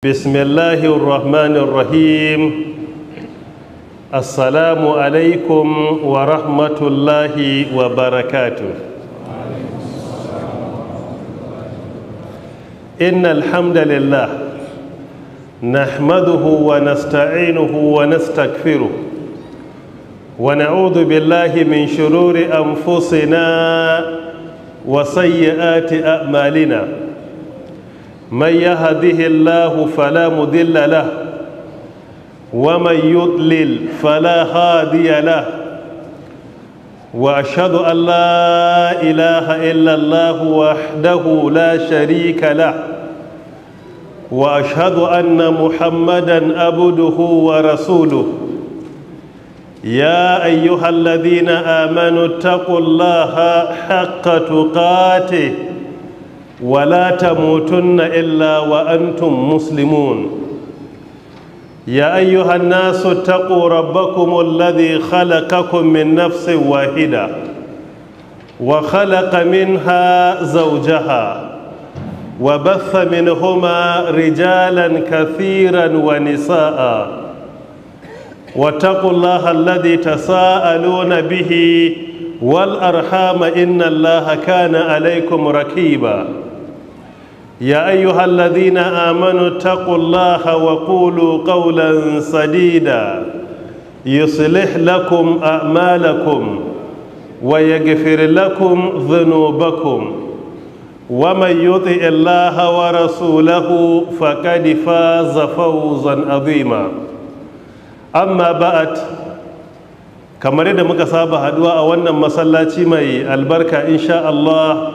بسم الله الرحمن الرحيم. السلام عليكم ورحمة الله وبركاته. إن الحمد لله نحمده ونستعينه ونستغفره ونعوذ بالله من شرور أنفسنا وسيئات أعمالنا. من يهده الله فلا مضل له ومن يضلل فلا هادي له واشهد ان لا اله الا الله وحده لا شريك له واشهد ان محمدا عبده ورسوله. يا ايها الذين امنوا اتقوا الله حق تقاته ولا تموتن إلا وأنتم مسلمون. يا أيها الناس اتقوا ربكم الذي خلقكم من نفس واحدة وخلق منها زوجها وبث منهما رجالا كثيرا ونساء واتقوا الله الذي تساءلون به والأرحام إن الله كان عليكم رقيبا. يا أيها الذين آمنوا اتقوا الله وقولوا قولا سديدا يصلح لكم أعمالكم ويغفر لكم ذنوبكم ومن يطع الله ورسوله فقد فاز فوزا عظيما. أما بعد، kamar yadda muka saba haduwa a wannan masallaci mai albarka insha Allah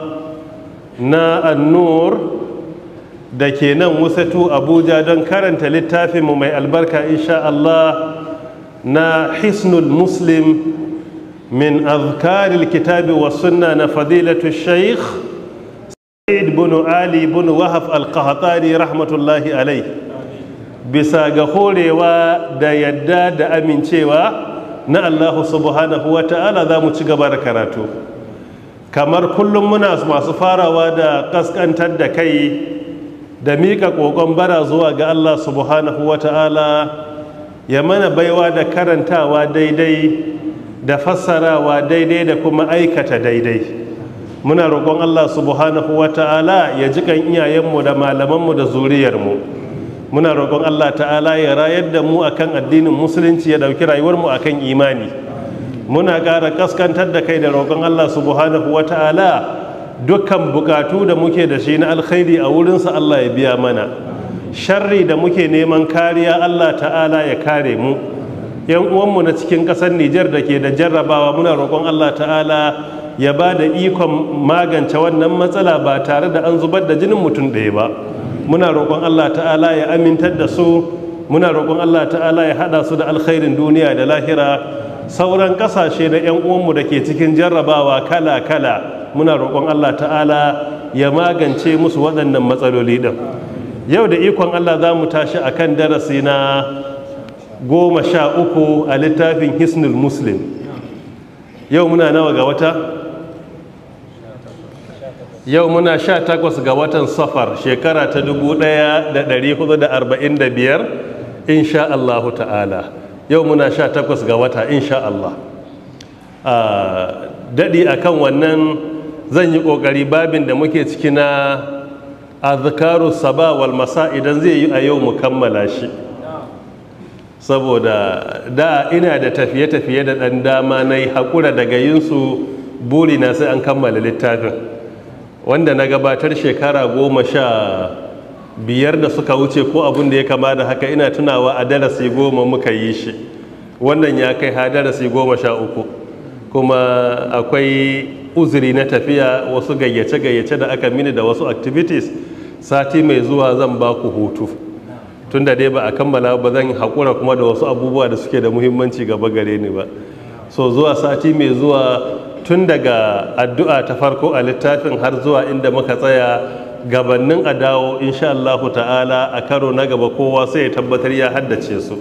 na An-Nur da ke nan Wusatu Abuja don karanta littafinmu mai albarka insha Allah na Hisnul Muslim min azkaril kitabi wa sunna na fadilatu Shaykh Sa'id bin Ali bin Wahab al-Qahtani rahmatullahi alai, bisa ga horewa da yadda da amincewa na Allah subhanahu wa ta'ala za mu ci gaba da karatu. Kamar kullum muna masu farawa da kaskantar da kai da miƙa ƙoƙon bara zuwa ga Allah subhanahu wa ta'ala ya mana baiwa da karantawa daidai da fassarawa daidai da kuma aikata daidai. Muna roƙon Allah subhanahu wa ta'ala ya ji kan iyayenmu da malamanmu da zuriyarmu. Muna roƙon Allah ta'ala ya rayar da mu akan addinin musulunci, ya ɗauki rayuwarmu akan imani. Muna ƙara kaskantar da kai da roƙon Allah subhanahu wa ta'ala dukkan bukatu da muke da shi na alkhairi a wurinsa Allah ya biya mana. Sharri da muke neman kariya Allah ta'ala ya kare mu. Yan uwanmu na cikin ƙasar Nijar da ke da jarrabawa, muna roƙon Allah ta'ala ya ba da ikon magance wannan matsala ba tare da an zubar da jinin mutum ɗaya ba. Muna roƙon Allah ta'ala ya amintar da su, muna roƙon Allah ta'ala ya haɗa su da alkhairin duniya da lahira. Sauran ƙasashe na 'yan uwanmu da ke cikin jarrabawa kala-kala, muna roƙon Allah ta'ala ya magance musu waɗannan matsaloli ɗin. Yau da ikon Allah za mu tashi a kan darasi na 13 a littafin Hisnul Muslim. Yau muna nawa ga wata? Yau muna 18 ga watan Safar, shekara ta 1445 insha Allah ta'ala. Yau muna 18 ga wata insha Allah. Daɗi akan wannan zan yi ƙoƙari babin da muke ciki na azkaru saba wal masa idan zai yi a yau mu kammala shi, saboda da ina da tafiye-tafiye da ɗan dama na yi haƙura daga yinsu, burina sai an kammala littafin wanda na gabatar shekara 15 da suka wuce ko abin da ya kama da haka. Ina tunawa a darasi 10 muka yi shi, wannan ya kai ha darasi 13, kuma akwai uzuri na tafiya, wasu gayyace-gayyace da aka mini da wasu activities. Sati mai zuwa zan ba ku hutu, tun da dai ba a kammala ba, zan haƙura kuma da wasu abubuwa da suke da muhimmanci gaba gare ni ba. So zuwa sati mai zuwa, tun daga addu'a ta farko a littafin har zuwa inda muka tsaya, gabanin a dawo insha Allah ta'ala a karo na gaba kowa sai ya tabbatar ya haddace su.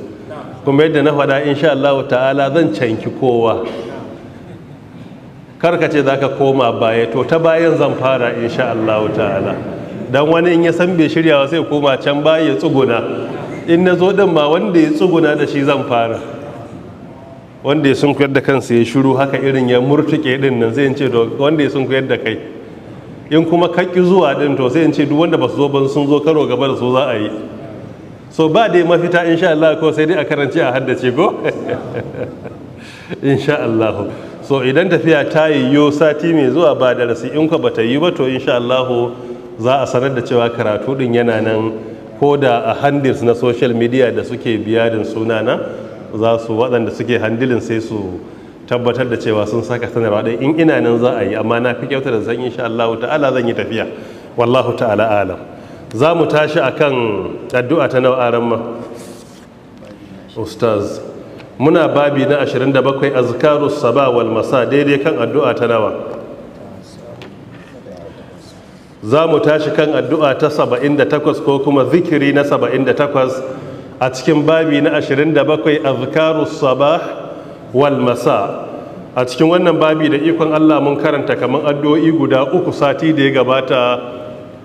Kuma yadda na faɗa insha Allah ta'ala zan canki kowa, karka ce za ka koma baya, to ta bayan zan fara insha Allah ta'ala. don wani in ya san bai shiryawa sai koma can baya ya tsuguna. In na zo din ma wanda ya tsuguna da shi zan fara, wanda ya sunkuyar da kansa ya shiru haka irin ya murtuke din nan, sai in ce to wanda ya sunkuyar da kai. In kuma kaki zuwa din to sai in ce duk wanda ba su zo ba sun zo karo gaba da su za a yi. So ba dai mafita insha Allah, ko sai dai a karance a haddace ko insha Allah. So idan tafiya ta yiwu sati mai zuwa ba darasi, in ka bata yi ba to insha Allah za a sanar da cewa karatu din yana nan, ko da a handles na social media da suke biyadin sunana za su, waɗanda suke handilin sai su tabbatar da cewa sun saka sanarwa ɗaya in ina nan za a yi, amma na fi kyauta da zan insha Allah ta'ala zan yi tafiya, wallahu ta'ala alam. Za mu tashi akan addu'a ta nau'aran ma ustaz, muna babi na 27 azkarus saba wal masa, daidai kan addu'a ta nawa? Za mu tashi kan addu'a ta 78 ko kuma zikiri na 78 a cikin babi na 27 azkarus sabah wal masa. A cikin wannan babi da ikon Allah mun karanta kaman addu'o'i guda uku sati da ya gabata,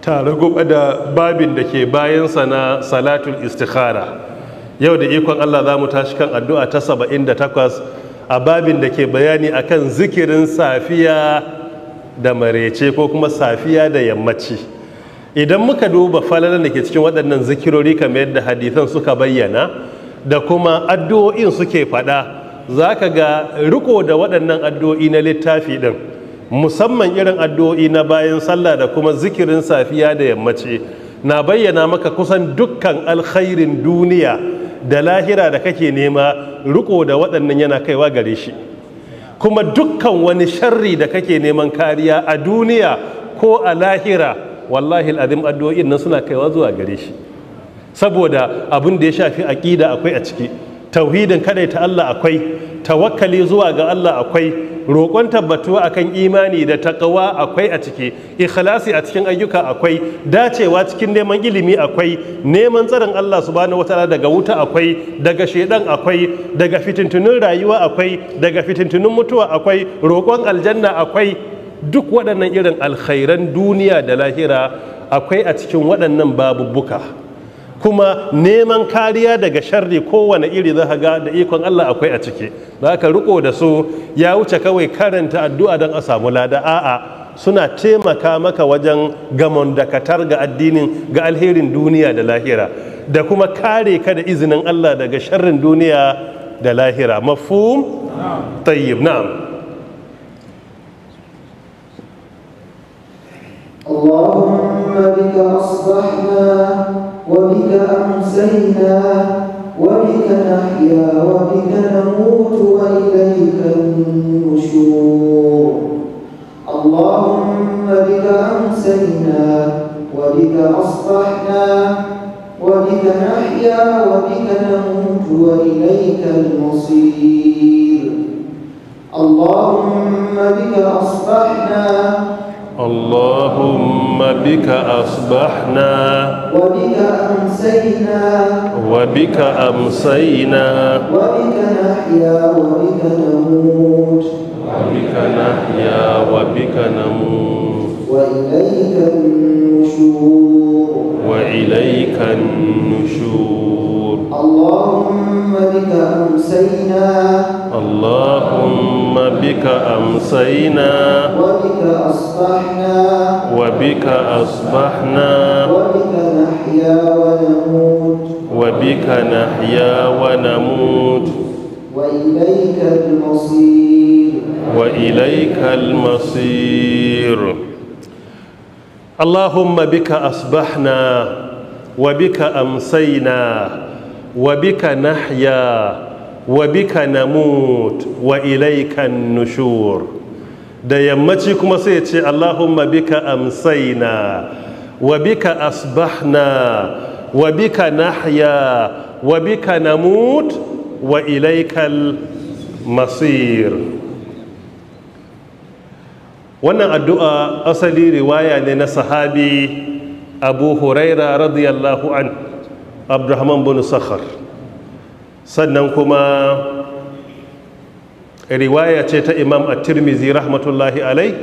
tare gobe da babin da ke bayansa na salatul istikhara. Yau da ikon Allah za mu tashi kan addu'a ta 78 a babin da ke bayani akan zikirin safiya da marece ko kuma safiya da yammaci. Idan muka duba falalan da ke cikin waɗannan zikirori kamar yadda hadithan suka bayyana da kuma addu'o'in suke faɗa, za ka ga riko da waɗannan addu'o'i na littafi ɗin, musamman irin addu'o'i na bayan sallah da kuma zikirin safiya da yammaci, na bayyana maka kusan dukkan alkhairin duniya da lahira da kake nema, riko da waɗannan yana kaiwa gare shi. Kuma dukkan wani sharri da kake neman kariya a duniya ko a lahira, wallahi al'azim addu'o'in nan suna kaiwa zuwa gare shi. Saboda abin da ya shafi aƙida akwai a ciki, tauhidin ta Allah akwai, tawakkali zuwa ga Allah akwai, roƙon tabbatuwa akan imani da taqwa akwai a ciki, ikhlasi a cikin ayyuka akwai, dacewa cikin neman ilimi akwai, neman tsarin Allah subhanahu wataala daga wuta akwai, daga shedan akwai, daga fitintunin rayuwa akwai, daga fitintunin mutuwa akwai, roƙon aljanna akwai. Duk waɗannan irin alkhairan duniya da lahira akwai a cikin waɗannan babubbuka. Kuma neman kariya daga sharri kowane iri za ga da ikon Allah akwai a ciki. Za ka riko da su ya wuce kawai karanta addu'a don a samu lada, a'a suna taimaka maka wajen gamon dakatar ga addinin, ga alherin duniya da lahira, da kuma kare ka da izinin Allah daga sharrin duniya da lahira. Mafhum? Tayyib, na'am. اللهم بك أصبحنا وبك أمسينا وبك نحيا وبك نموت وإليك النشور. اللهم بك أمسينا وبك أصبحنا وبك نحيا وبك نموت وإليك المصير. اللهم بك أصبحنا اللهم بك أصبحنا وبك أمسينا وبك أمسينا وبك نحيا وبك نموت وبك نحيا وبك نموت وإليك النشور وإليك النشور. اللهم بك أمسينا اللهم بك أمسينا وبك أصبحنا وبك أصبحنا وبك نحيا ونموت وبك نحيا ونموت وإليك المصير وإليك المصير. اللهم بك أصبحنا وبك أمسينا وبك نحيا وبك نموت وإليك النشور. da yammaci kuma sai ce Allahumma bika amsaina wa bika asbahna wa bika nahya wa bika namut wa ilaikal masir. Wannan addu'a asali riwaya ne na sahabi Abu Huraira radiyallahu an, Abdurrahman bin Sakhar. Sannan kuma riwaya ce ta Imam at-Tirmidhi rahmatullahi alai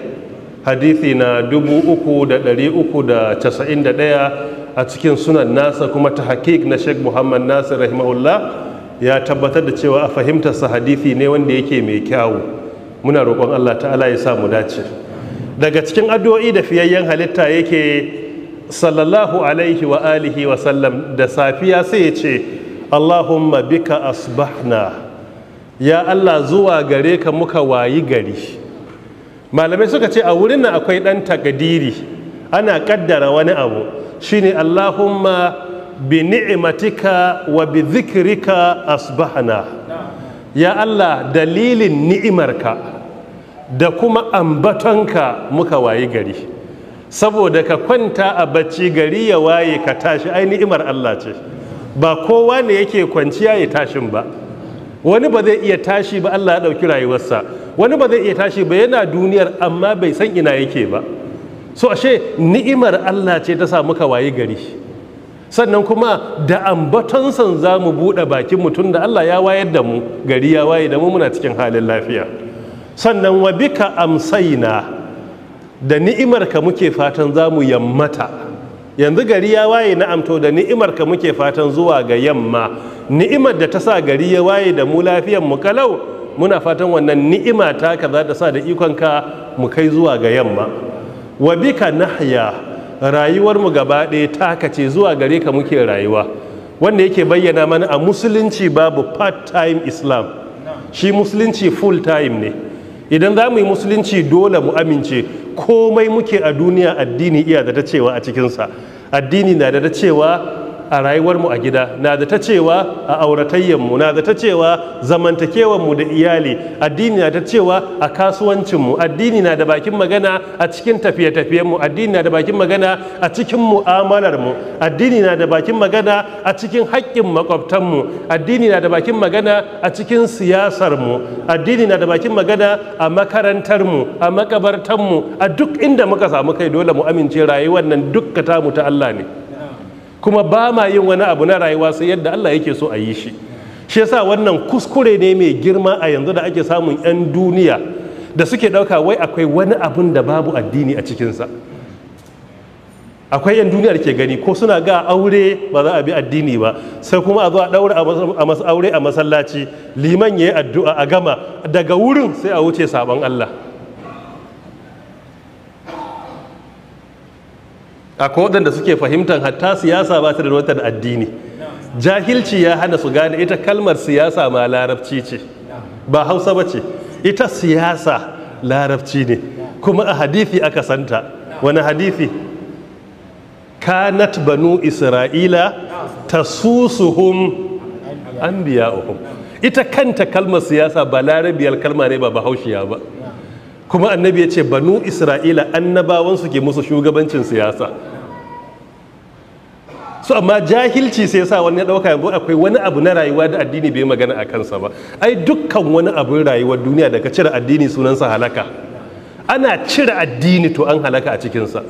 hadithi na 3391 a cikin sunan nasa, kuma ta hakik na Sheikh Muhammad Nasir rahimahullah ya tabbatar da cewa a fahimtarsa hadithi ne wanda yake mai kyawu. Muna roƙon Allah ta'ala ya sa mu dace. Daga cikin addu'o'i da fiyayyen halitta yake sallallahu alaihi wa alihi wa sallam da safiya sai ya ce Allahumma bika asbahna, ya Allah zuwa gare ka muka wayi gari. Malamai suka ce a wurin nan akwai ɗan takadiri, ana kaddara wani abu, shine Allahumma bi ni'matika wa bi dhikrika asbahna. Ya Allah dalilin ni'imarka da kuma ambatonka muka wayi gari. Saboda ka kwanta a bacci gari ya waye ka tashi, ai ni'imar Allah ce. Ba kowa ne yake kwanciya ya tashin ba. Wani ba zai iya tashi ba, Allah ya ɗauki rayuwarsa. Wani ba zai iya tashi ba, yana duniyar amma bai san ina yake ba. So ashe ni'imar Allah ce ta sa muka wayi gari. Sannan kuma da ambatonsan za mu buɗe bakin mutum da Allah ya wayar da mu, gari ya waye da mu, muna cikin halin lafiya. Sannan wa bika amsaina, da ni'imarka muke fatan za mu yammata. Yanzu gari ya waye na amto, da ni'imarka muke fatan zuwa ga yamma. Ni'imar da ta sa gari ya waye da mu lafiyan mu kalau, muna fatan wannan ni'ima ta ka za ta sa da ikonka mu kai zuwa ga yamma. Wa bika nahya, rayuwar mu gaba ɗaya taka ce, zuwa gare ka muke rayuwa. Wanda yake bayyana mana a musulunci babu part time Islam, shi musulunci full time ne. Idan za mu yi musulunci dole mu amince komai muke a duniya addini iya da ta cewa a cikinsa. Addini na da ta cewa a rayuwarmu a gida, na da ta cewa a auratayyanmu, na da ta cewa zamantakewanmu da iyali, addini na da cewa a kasuwancinmu, addini na da bakin magana a cikin tafiye-tafiyenmu, addini na da bakin magana a cikin mu'amalarmu, addini na da bakin magana a cikin haƙƙin makwabtanmu, addini na da bakin magana a cikin siyasarmu, addini na da bakin magana a makarantarmu, a makabartanmu, a duk inda muka samu kai dole mu amince rayuwar nan dukka tamu ta Allah ne. Kuma ba ma yin wani abu na rayuwa sai yadda Allah yake so a yi shi. Shi yasa wannan kuskure ne mai girma a yanzu da ake samun 'yan duniya da suke ɗauka wai akwai wani abun da babu addini a cikinsa. Akwai 'yan duniyar ke gani ko suna ga aure ba za a bi addini ba, sai kuma a zo a ɗaura aure a masallaci, liman ya yi addu'a a gama, daga wurin sai a wuce sabon Allah. Akwai waɗanda suke fahimtar hatta siyasa ba ta da wata addini. Jahilci ya hana su gane ita kalmar siyasa ma larabci ce, ba Hausa ba ce. Ita siyasa larabci ne, kuma a hadithi aka santa. Wani hadithi? Kanat banu Isra'ila tasusuhum anbiya'uhum. Ita kanta kalmar siyasa ba larabiyar kalma ne, ba bahaushiya ba. Kuma annabi ya ce banu Isra'ila annabawansu ke musu shugabancin siyasa. So amma jahilci sai sa wani ya dauka yanzu akwai wani abu na rayuwa da addini bai magana a kansa ba. Ai dukkan wani abin rayuwar duniya da ka cire addini sunansa halaka. Ana cire addini to an halaka a cikinsa.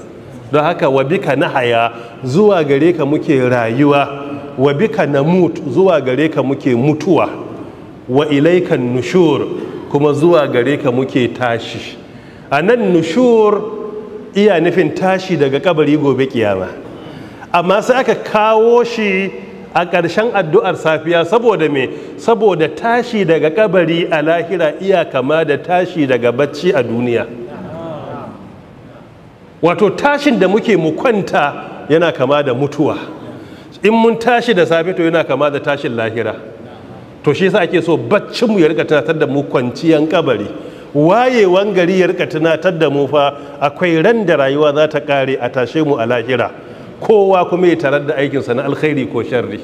Don haka wa bika nahaya, zuwa gare ka muke rayuwa, wa bika namut, zuwa gare ka muke mutuwa, wa ilaikan nushur, kuma zuwa gare ka muke tashi. A nan nushur iya nufin tashi daga kabari gobe kiyama. Amma sai aka kawo shi a ƙarshen addu'ar safiya saboda me? Saboda tashi daga kabari a lahira iya kama da tashi daga bacci a duniya. Wato tashin da muke mu kwanta yana kama da mutuwa. In mun tashi da safe to yana kama da tashin lahira. To shi yasa ake so baccinmu ya rika tunatar da mu kwanciyan kabari. Wayewan gari ya rika tunatar da mu fa akwai ran da rayuwa za ta kare a tashe mu a lahira. Kowa kuma ya tarar da aikinsa na alkhairi ko sharri.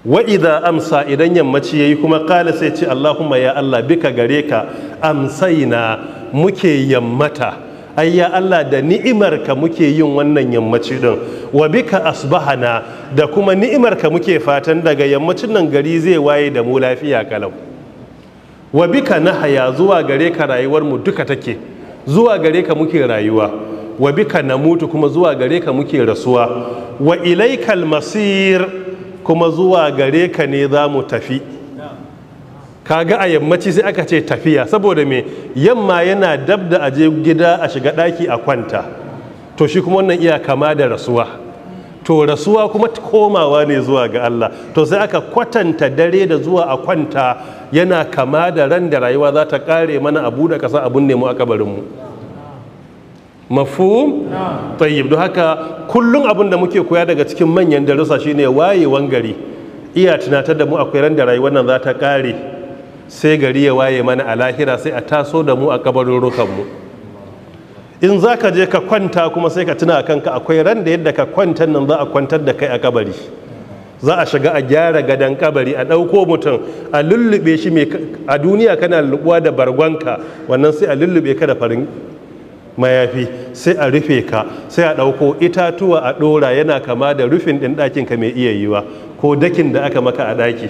Wa idza amsa, idan yammaci yayi kuma kala sai ce Allahumma ya Allah bika gare ka amsaina, muke yammata. Ai ya Allah da ni'imarka muke yin wannan yammaci din. Wa bika asbahana, da kuma ni'imarka muke fatan daga yammacin nan gari zai waye da mu lafiya kalau. Wa bika nahaya, zuwa gare ka rayuwar mu duka take, zuwa gare ka muke rayuwa. Wa bika namutu, kuma zuwa gare ka muke rasuwa. Wa ilaikal masir, kuma zuwa gare ka ne za mu tafi. kaga a yammaci sai aka ce tafiya, saboda me yamma yana dab da aje gida a shiga daki a kwanta, to shi kuma wannan iya kama da rasuwa, to rasuwa kuma komawa ne zuwa ga Allah, to sai aka kwatanta dare da zuwa a kwanta yana kama da ran da rayuwa za ta kare mana abu da kasa abun nemo a kabarinmu. Mafhum? Tayyib. Don haka kullum abin da muke koya daga cikin manyan darussa shine wayewan gari, iya tunatar da mu akwai ran da rayuwar nan za ta kare, sai gari ya waye mana a lahira, sai a taso da mu a kabarurrukanmu. In za ka je ka kwanta kuma sai ka tuna kanka akwai ran da yadda ka kwanta nan za a kwantar da kai a kabari, za a shiga a gyara gadon kabari, a ɗauko mutum a lullube shi, a duniya kana lullubuwa da bargonka, wannan sai a lullube ka da farin mayafi, sai a rufe ka, sai a ɗauko itatuwa a ɗora, yana kama da rufin ɗin ɗakinka mai iya yiwa ko dakin da aka maka a ɗaki,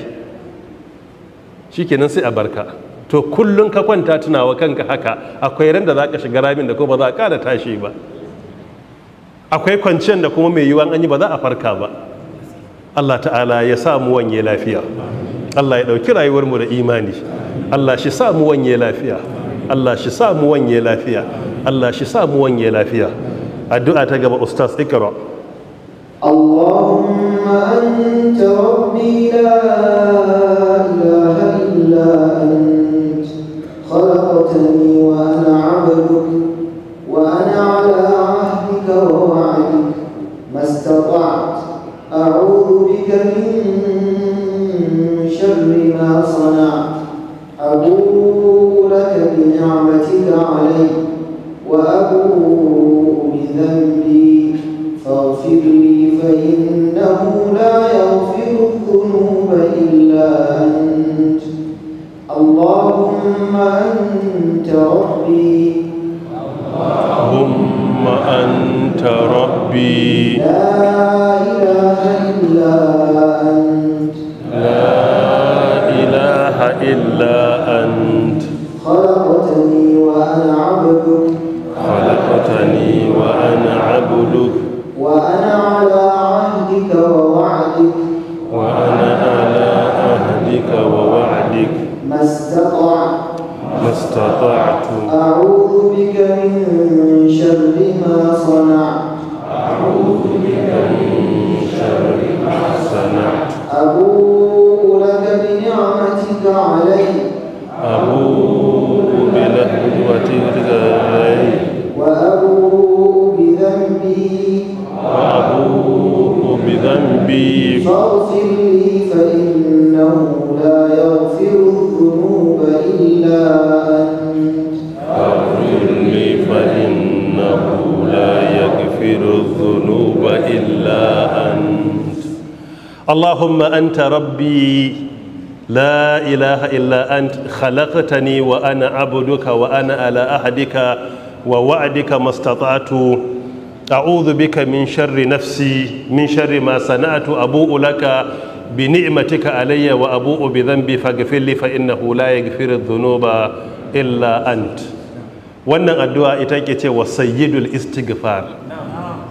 shikenan sai a barka. To kullum ka kwanta tunawa kanka haka, akwai ran da za ka shiga ramin da kuma ba za ka da tashi ba, akwai kwanciyar da kuma mai yiwuwa an yi ba za a farka ba. Allah ta'ala ya sa mu wanye lafiya, Allah ya ɗauki rayuwarmu da imani, Allah shi sa mu wanye lafiya, Allah shi sa mu wanye lafiya, Allah shi sa mu wanye lafiya. Addu'a ta gaba, Ustaz Ikra. Allahumma anta rabbi la ilaha illa ant khalaqtani wa ana 'abduk wa ana 'ala 'ahdika wa wa'dik mastata'tu a'udhu bika min sharri ma sana'tu abu'u laka bi ni'matika 'alayya وأبوء بذنبي فاغفر لي فإنه لا يغفر الذنوب إلا أنت اللهم أنت ربي اللهم أنت ربي لا إله إلا أنت لا إله إلا أنت خلقتني وأنا عبدك خلقتني وأنا عبدك وأنا على عهدك ووعدك وأنا على عهدك ووعدك ما استطعت أعوذ بك من شر ما صنعت أعوذ بك من شر ما صنعت أبوء لك بنعمتك علي أبوء بنعمتك علي وأبوء بذنبي بذنبي فاغفر لي فإنه لا يغفر الذنوب إلا أنت فاغفر لي فإنه لا يغفر الذنوب إلا أنت اللهم أنت ربي لا إله إلا أنت خلقتني وأنا عبدك وأنا على عهدك ووعدك ما استطعت أعوذ بك من شر نفسي من شر ما صنعت أبوء لك بنعمتك علي وأبوء بذنبي فاغفر لي فإنه لا يغفر الذنوب إلا أنت. wannan addu'a ita ke cewa sayyidul istighfar,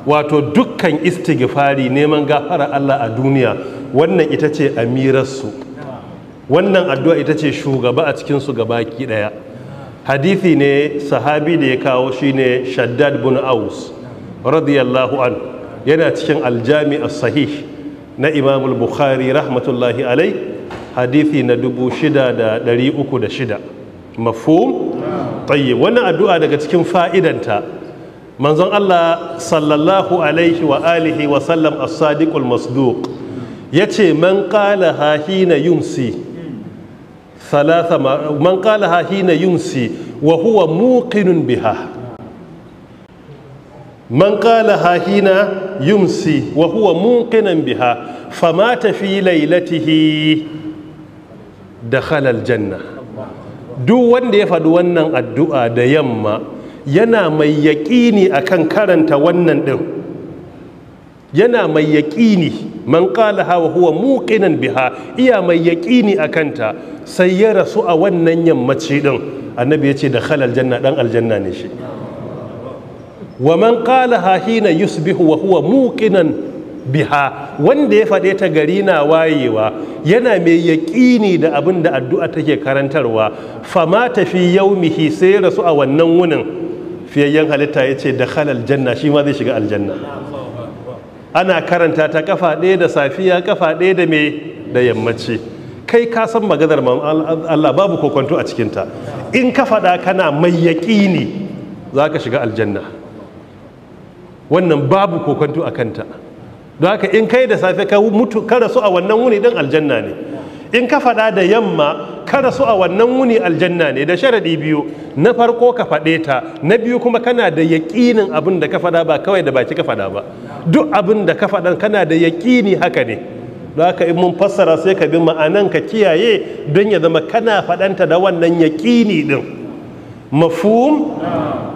wato dukkan istighfari neman gafara Allah a duniya, wannan ita ce amirarsu, wannan addu'a ita ce shugaba a cikinsu gabaki daya. Hadithi ne sahabi da ya kawo shine Shaddad bin Aus radiyallahu an, yana cikin aljami as-sahih na Imam al-Bukhari rahmatullahi alai, hadithi na 6306. Mafhum? Tayyib. Wannan addu'a daga cikin fa'idanta, manzon Allah sallallahu alaihi wa alihi wa sallam as-sadiqul masduq yace man qala hina yumsi man qalaha hina yumsi wa huwa muqinun biha, man qalaha hina yumsi wa huwa muqinan biha famata fi laylatihi dakhala aljanna. Duk wanda ya faɗi wannan addu'a da yamma yana mai yaƙini akan karanta wannan ɗin, yana mai yaƙini, man qalaha wa huwa muqinan biha, iya mai yaƙini akanta, sai ya rasu a wannan yammaci ɗin, annabi ya ce da khalal janna, ɗan aljanna ne shi. Wa man qalaha hina yusbihu wa huwa muqinan biha, wanda ya faɗe ta gari na wayewa yana mai yaƙini da abin da addu'a take karantarwa, fama tafi yaumihi sai rasu a wannan wunin, fiyayyen halitta ya ce da halal janna, shi ma zai shiga aljanna. Ana karanta ta kafa ɗaya da safiya, kafa ɗaya da me da yammaci. Kai ka san maganar Allah babu kokonto a cikinta, in ka faɗa kana mai yaƙini za ka shiga aljanna, wannan babu kokonto a kanta. Don haka in kai da safe ka mutu ka rasu a wannan wuni ɗin aljanna ne, in ka faɗa da yamma ka rasu a wannan wuni aljanna ne, da sharaɗi biyu: na farko ka faɗe ta, na biyu kuma kana da yaƙinin abin da ka faɗa, ba kawai da baki ka faɗa ba, duk abin da ka faɗa kana da yaƙini haka ne. Don haka in mun fassara sai ka bi ma'anan ka kiyaye don ya zama kana faɗanta da wannan yaƙini ɗin. Mafhum?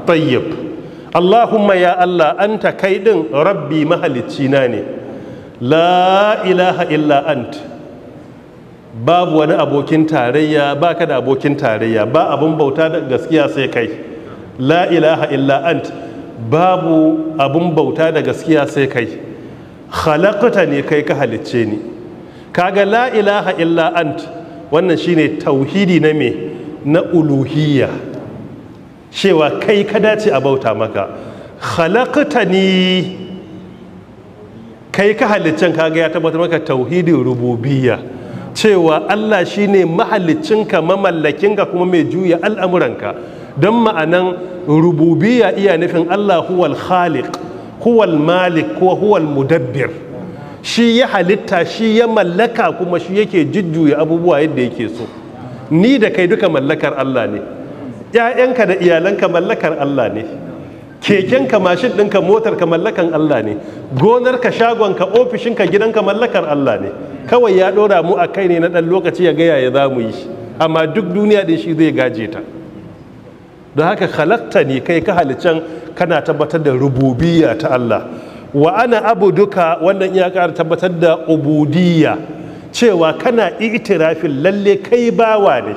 Tayyib. Allahumma ya Allah, anta kai ɗin rabbi mahaliccina ne, la ilaha illa ant, babu wani abokin tarayya, ba ka da abokin tarayya, ba abun bauta da gaskiya sai kai. La ilaha illa ant, babu abun bauta da gaskiya sai kai. Khalaqta ne, kai ka halicce ni. Kaga la ilaha illa ant, wannan shine tauhidi na me, na uluhiyya, cewa kai ka dace a bauta maka. Khalaqta ni, kai ka haliccen, kaga ya tabbatar maka tauhidin rububiyya, cewa Allah shine mahaliccinka, mamallakinka, kuma mai juya al'amuranka. Don ma'anan rububiyya iya nufin Allah huwal khaliq, huwal malik, ko huwal mudabbir. Shi ya halitta, shi ya mallaka, kuma shi yake jujjuya abubuwa yadda yake so. Ni da kai duka mallakar Allah ne, ‘ya'yanka da iyalanka mallakar Allah ne, kekenka, mashin ɗinka, motarka mallakan Allah ne, gonarka, shagonka, ofishinka, gidanka mallakar Allah ne. Kawai ya ɗora mu a kai ne na ɗan lokaci ya gaya ya za mu yi, amma duk duniya ɗin shi zai gaje ta. Don haka halatta ne, kai ka halicen, kana tabbatar da rububiyya ta Allah. Wa ana abuduka, wannan iya ƙara tabbatar da ubudiyya, cewa kana itirafin lalle kai bawa ne,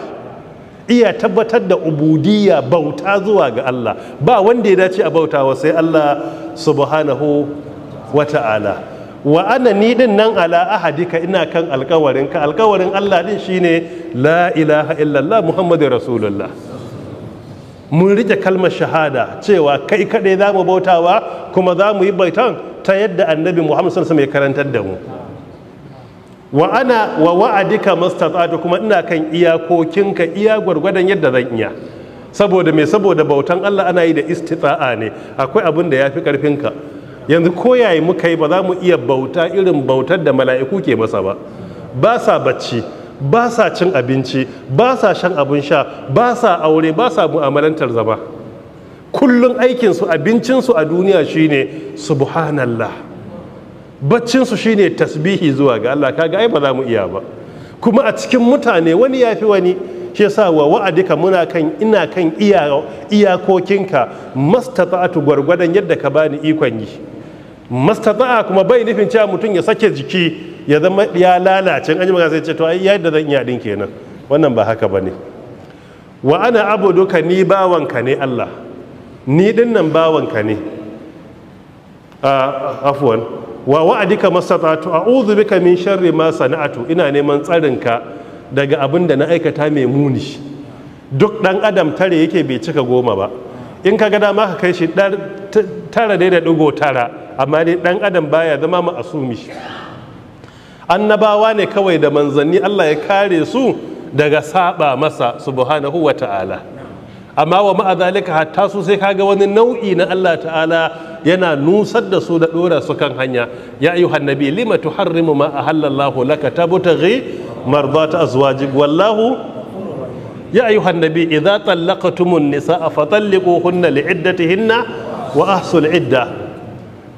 iya tabbatar da ubudiyya, bauta zuwa ga Allah. Ba wanda ya dace a bautawa sai Allah subhanahu wa ta'ala. Wa ana ni din nan ala ahadika, ina kan alkawarinka. Alkawarin Allah din shine la ilaha illallah muhammadur rasulullah. Mun rike kalmar shahada cewa kai kaɗai za mu bautawa, kuma za mu yi bautan ta yadda annabi Muhammad sallallahu alaihi wasallam ya karantar da mu. Wa ana wa wa'adika mastata'tu, kuma ina kan iyakokinka, iya gwargwadon yadda zan iya. Saboda me? Saboda bautan Allah ana yi da istita'a ne, akwai abin da yafi karfinka. Yanzu koyaye muka yi ba za mu iya bauta irin bautar da mala'iku ke masa ba. Ba sa bacci, ba sa cin abinci, ba sa shan abin sha, ba sa aure, ba sa mu'amalantar zama. Kullum aikinsu, abincinsu a duniya shine subhanallah, baccinsu shine tasbihi zuwa ga Allah. Kaga ai ba za mu iya ba. Kuma a cikin mutane wani ya fi wani, shi yasa wa wa'adika, ina kan iyakokinka, mastata'atu, gwargwadon yadda ka bani ikon yi. Mastata'a kuma bai nufin cewa mutum ya sake jiki ya zama ya lalace, an yi magana sai ce to ai yadda zan iya din kenan. Wannan ba haka bane. Wa ana abuduka, ni bawanka ne Allah, ni dinnan bawanka ne. Afwan. Wa wa'adika mastata'tu, a'udhu bika min sharri ma sana'atu, ina neman tsarinka daga abin da na aikata mai muni. Duk dan adam tare yake bai cika 10 ba, in ka ga dama ka kai shi 9.9, amma dai dan adam baya zama ma'asumi. Annabawa ne kawai da manzanni Allah ya kare su daga saba masa subhanahu wa ta'ala. Amma wa ma'azalika hatta su sai kaga wani nau'i na Allah ta'ala yana nusar da su da dora su kan hanya. Ya ayyuhan nabi lima tuharrimu ma ahallallahu laka tabtaghi mardata azwajik wallahu. Ya ayyuhan nabi idza talaqtumun nisaa fatalliquhunna li'iddatihinna wa ahsul idda.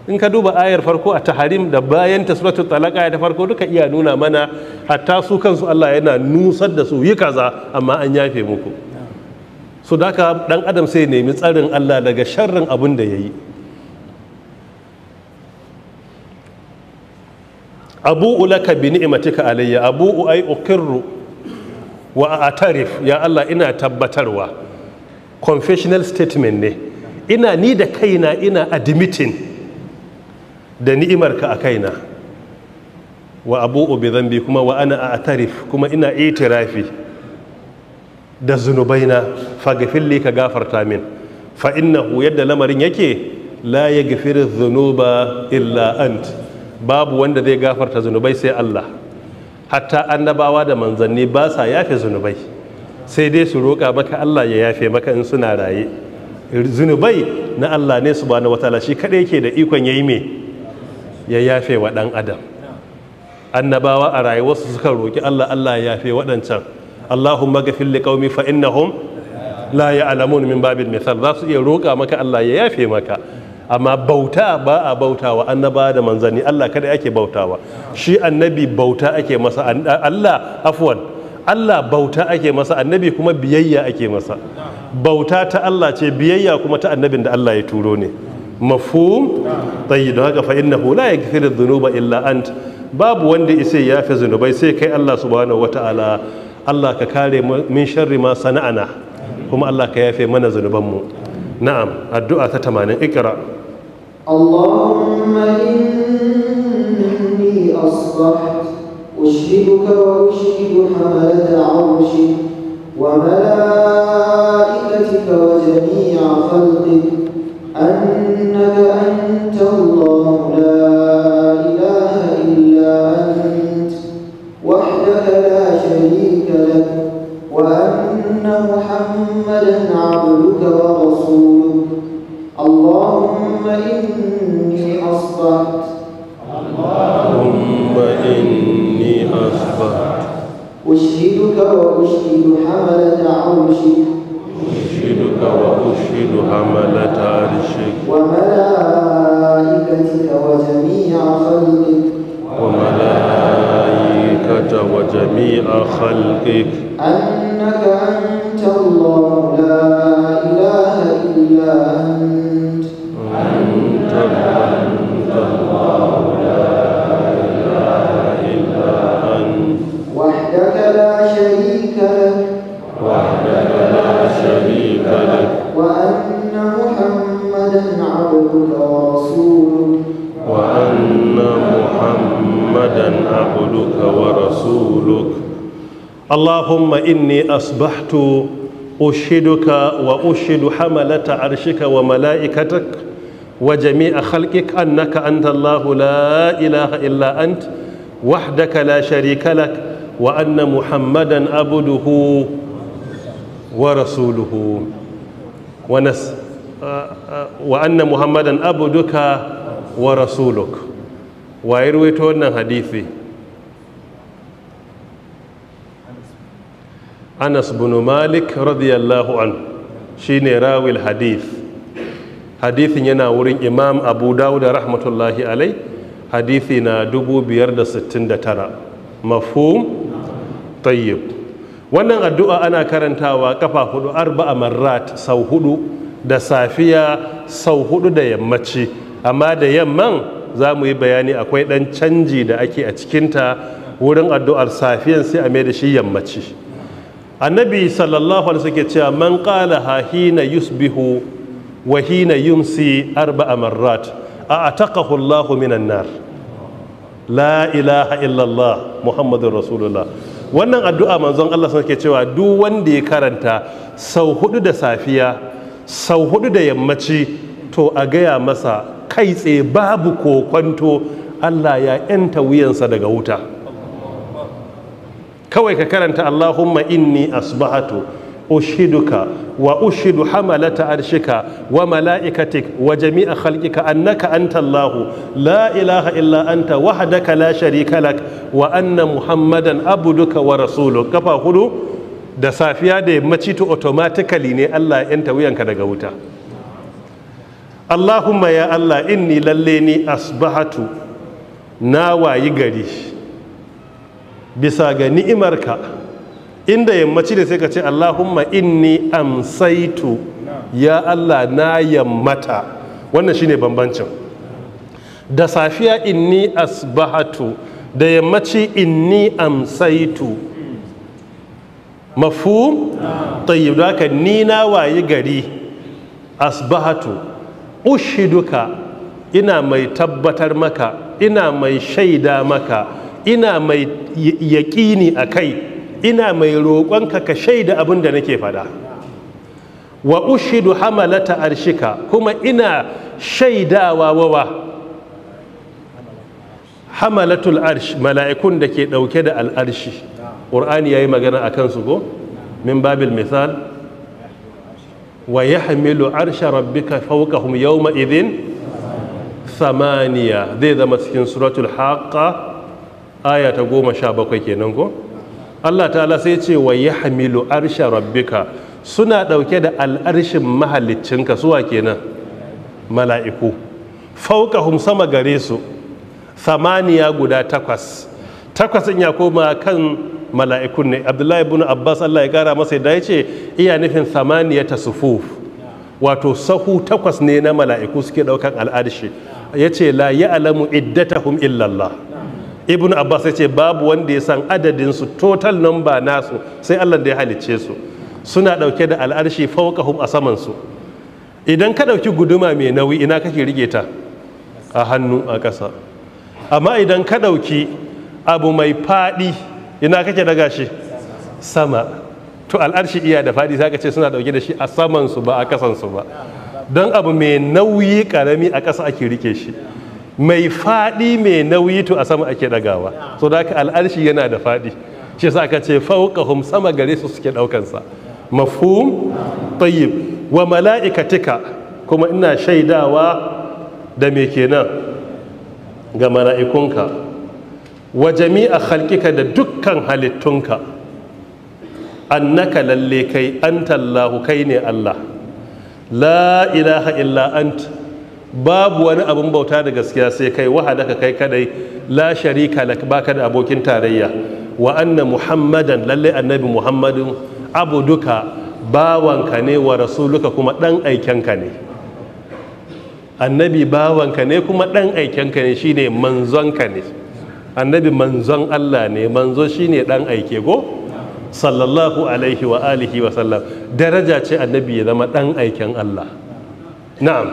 In ka duba ayar farko a taharim da bayan ta suratul talaq ayar ta farko duka iya nuna mana hatta su kansu Allah yana nusar da su yi kaza amma an yafe muku. So da haka dan adam sai nemi tsarin Allah daga sharrin abin da yayi. Abu'u laka bi ni'matika alayya, abu'u ay uqirru wa a'tarif, ya Allah ina tabbatarwa. Confessional statement ne, ina ni da kaina ina admitting da ni'imarka a kaina wa abu'u bi dhanbi kuma wa ana a'tarif kuma ina itirafi da zunubaina faghfirli ka gafarta min fa innahu yadda lamarin yake la yaghfiru dhunuba illa ant babu wanda zai gafarta zunubai sai Allah hatta annabawa da manzanni ba sa yafe zunubai sai dai su roƙa maka Allah ya yafe maka in suna raye zunubai na Allah ne subhanahu wataala shi kadai yake da ikon yayi me ya yafe wa dan adam annabawa a rayuwarsu suka roƙi Allah Allah ya yafe waɗancan Allahumma ghafir li qaumi fa innahum la ya'lamun min babil misal za su iya roƙa maka Allah ya yafe maka amma bauta ba a bautawa annaba da manzanni Allah kada ake bautawa shi annabi bauta ake masa Allah bauta ake masa annabi kuma biyayya ake masa bauta ta Allah ce biyayya kuma ta annabin da Allah ya turo ne mafhum tayyib don haka fa innahu la yaghfiru dhunuba illa ant babu wanda isai yafe zunubai sai kai Allah subhanahu wataala Allah ka kare min sharri ma sana'ana kuma Allah ka yafe mana zunubanmu na'am addu'a ta 80 ikra Allahumma inni asbahtu أشهدك وأشهد حملة عرشك وملائكتك وجميع خلقك أنك أنت الله لا إله إلا أنت وحدك لا شريك لك وأن محمدا عبدك ورسولك اللهم إني أصبحت أشهدك وأشهد حملة عرشك وملائكتك وجميع خلقك أنك أنت الله لا إله إلا أنت وحدك لا شريك لك وأن محمدا عبدك ورسولك اللهم إني أصبحت أشهدك وأشهد حملة عرشك وملائكتك وجميع خلقك أنك أنت الله لا إله إلا أنت وحدك لا شريك لك وأن محمدا عبده ورسوله وأن محمدا عبدك ورسولك ويرويته wannan hadisi Anas bin Malik radiyallahu an shine rawil hadith hadithin yana wurin Imam Abu Dawud rahmatullahi alai hadithi na 569 mafhum tayyib wannan addu'a ana karantawa kafa hudu arba'a marrat sau hudu da safiya sau hudu da yammaci amma da yamman za mu yi bayani akwai dan canji da ake a cikinta wurin addu'ar safiyan sai a mai da shi yammaci annabi sallallahu alaihi wasallam ke cewa man qalaha hina yusbihu wa hina yumsi arba'a marrat a'taqahu Allahu minan nar la ilaha illallah muhammadur rasulullah wannan addu'a manzon Allah sun ke cewa duk wanda ya karanta sau hudu da safiya sau hudu da yammaci to a gaya masa kai tsaye babu kokwanto Allah ya yanta wuyansa daga wuta kawai ka karanta Allahumma inni asbahatu ushiduka wa ushidu hamalata arshika wa mala'ikatik wa jami'a khalqika annaka anta Allah la ilaha illa anta wahdaka la sharika lak wa anna muhammadan abduka wa rasuluka kafa hudu da safiya da yammaci to automatically ne Allah ya yanta wuyanka daga wuta Allahumma ya Allah inni lalle ni asbahatu na wayi gari bisa ga ni'imarka inda yammaci da sai ka ce Allahumma inni amsaitu ya Allah na yammata wannan shine bambancin da safiya inni asbahatu da yammaci inni amsaitu mafhum tayyib da ni na wayi gari asbahatu ushiduka ina mai tabbatar maka, ina mai shaida maka, ina mai yaƙini a kai, ina mai roƙonka ka shaida abin da nake faɗa. Wa ushidu hamalata arshika, kuma ina shaidawa wawa hamalatul arsh, mala'ikun da ke ɗauke da al'arshi. ƙur'ani ya yi magana a kansu ko min babil misal, wa ya hamilu arsha rabbika fawqahum yawma idhin samaniya, zai zama cikin suratul haqqa aya ta 17 kenan ko. Allah ta'ala sai ce wa ya hamilu arsha rabbika, suna ɗauke da al'arshin mahaliccinka, suwa kenan mala'iku, fawqahum sama gare su, samaniya guda takwas in ya koma kan mala'ikun ne. Abdullahi ibn Abbas Allah ya kara masa da ya ce iya nufin samaniya ta sufuf, wato sahu takwas ne na mala'iku suke ɗaukan al'arshi. Ya ce la ya'lamu iddatahum illallah. Ibn Abbas ya ce babu wanda ya san adadinsu, total number nasu, sai Allah da ya halicce su. Suna ɗauke da al'arshi fawqahum a samansu. Idan ka ɗauki guduma mai nauyi, ina kake rike ta? A hannu, a ƙasa. Amma idan ka ɗauki abu mai faɗi, ina kake daga shi? Sama. To al'arshi iya da faɗi, sai ka ce suna ɗauke da shi a samansu ba a ƙasansu ba. Don abu mai nauyi ƙarami a ƙasa ake rike shi, mai faɗi mai nauyi to a sama ake ɗagawa. So da haka al'arshi yana da faɗi, shi sa aka ce fawqahum, sama gare su suke ɗaukansa. Mafhum? Tayyib. Wa mala'ikatika, kuma ina shaidawa da me kenan ga mala'ikunka, wa jami'a khalqika, da dukkan halittunka, annaka lalle kai antallahu, kai ne Allah, la ilaha illa ant, babu wani abin bauta da gaskiya sai kai, wahadaka kai kadai, la sharika lak, baka da abokin tarayya, wa anna muhammadan, lalle annabi muhammadin, abuduka, bawanka ne, wa rasuluka, kuma dan aikenka ne. Annabi bawanka ne kuma ɗan aikenka ne, shine manzonka ne. Annabi manzon Allah ne, manzo shine ɗan aike go, sallallahu alaihi wa alihi wa sallam. Daraja ce annabi ya zama ɗan aiken Allah. Na'am.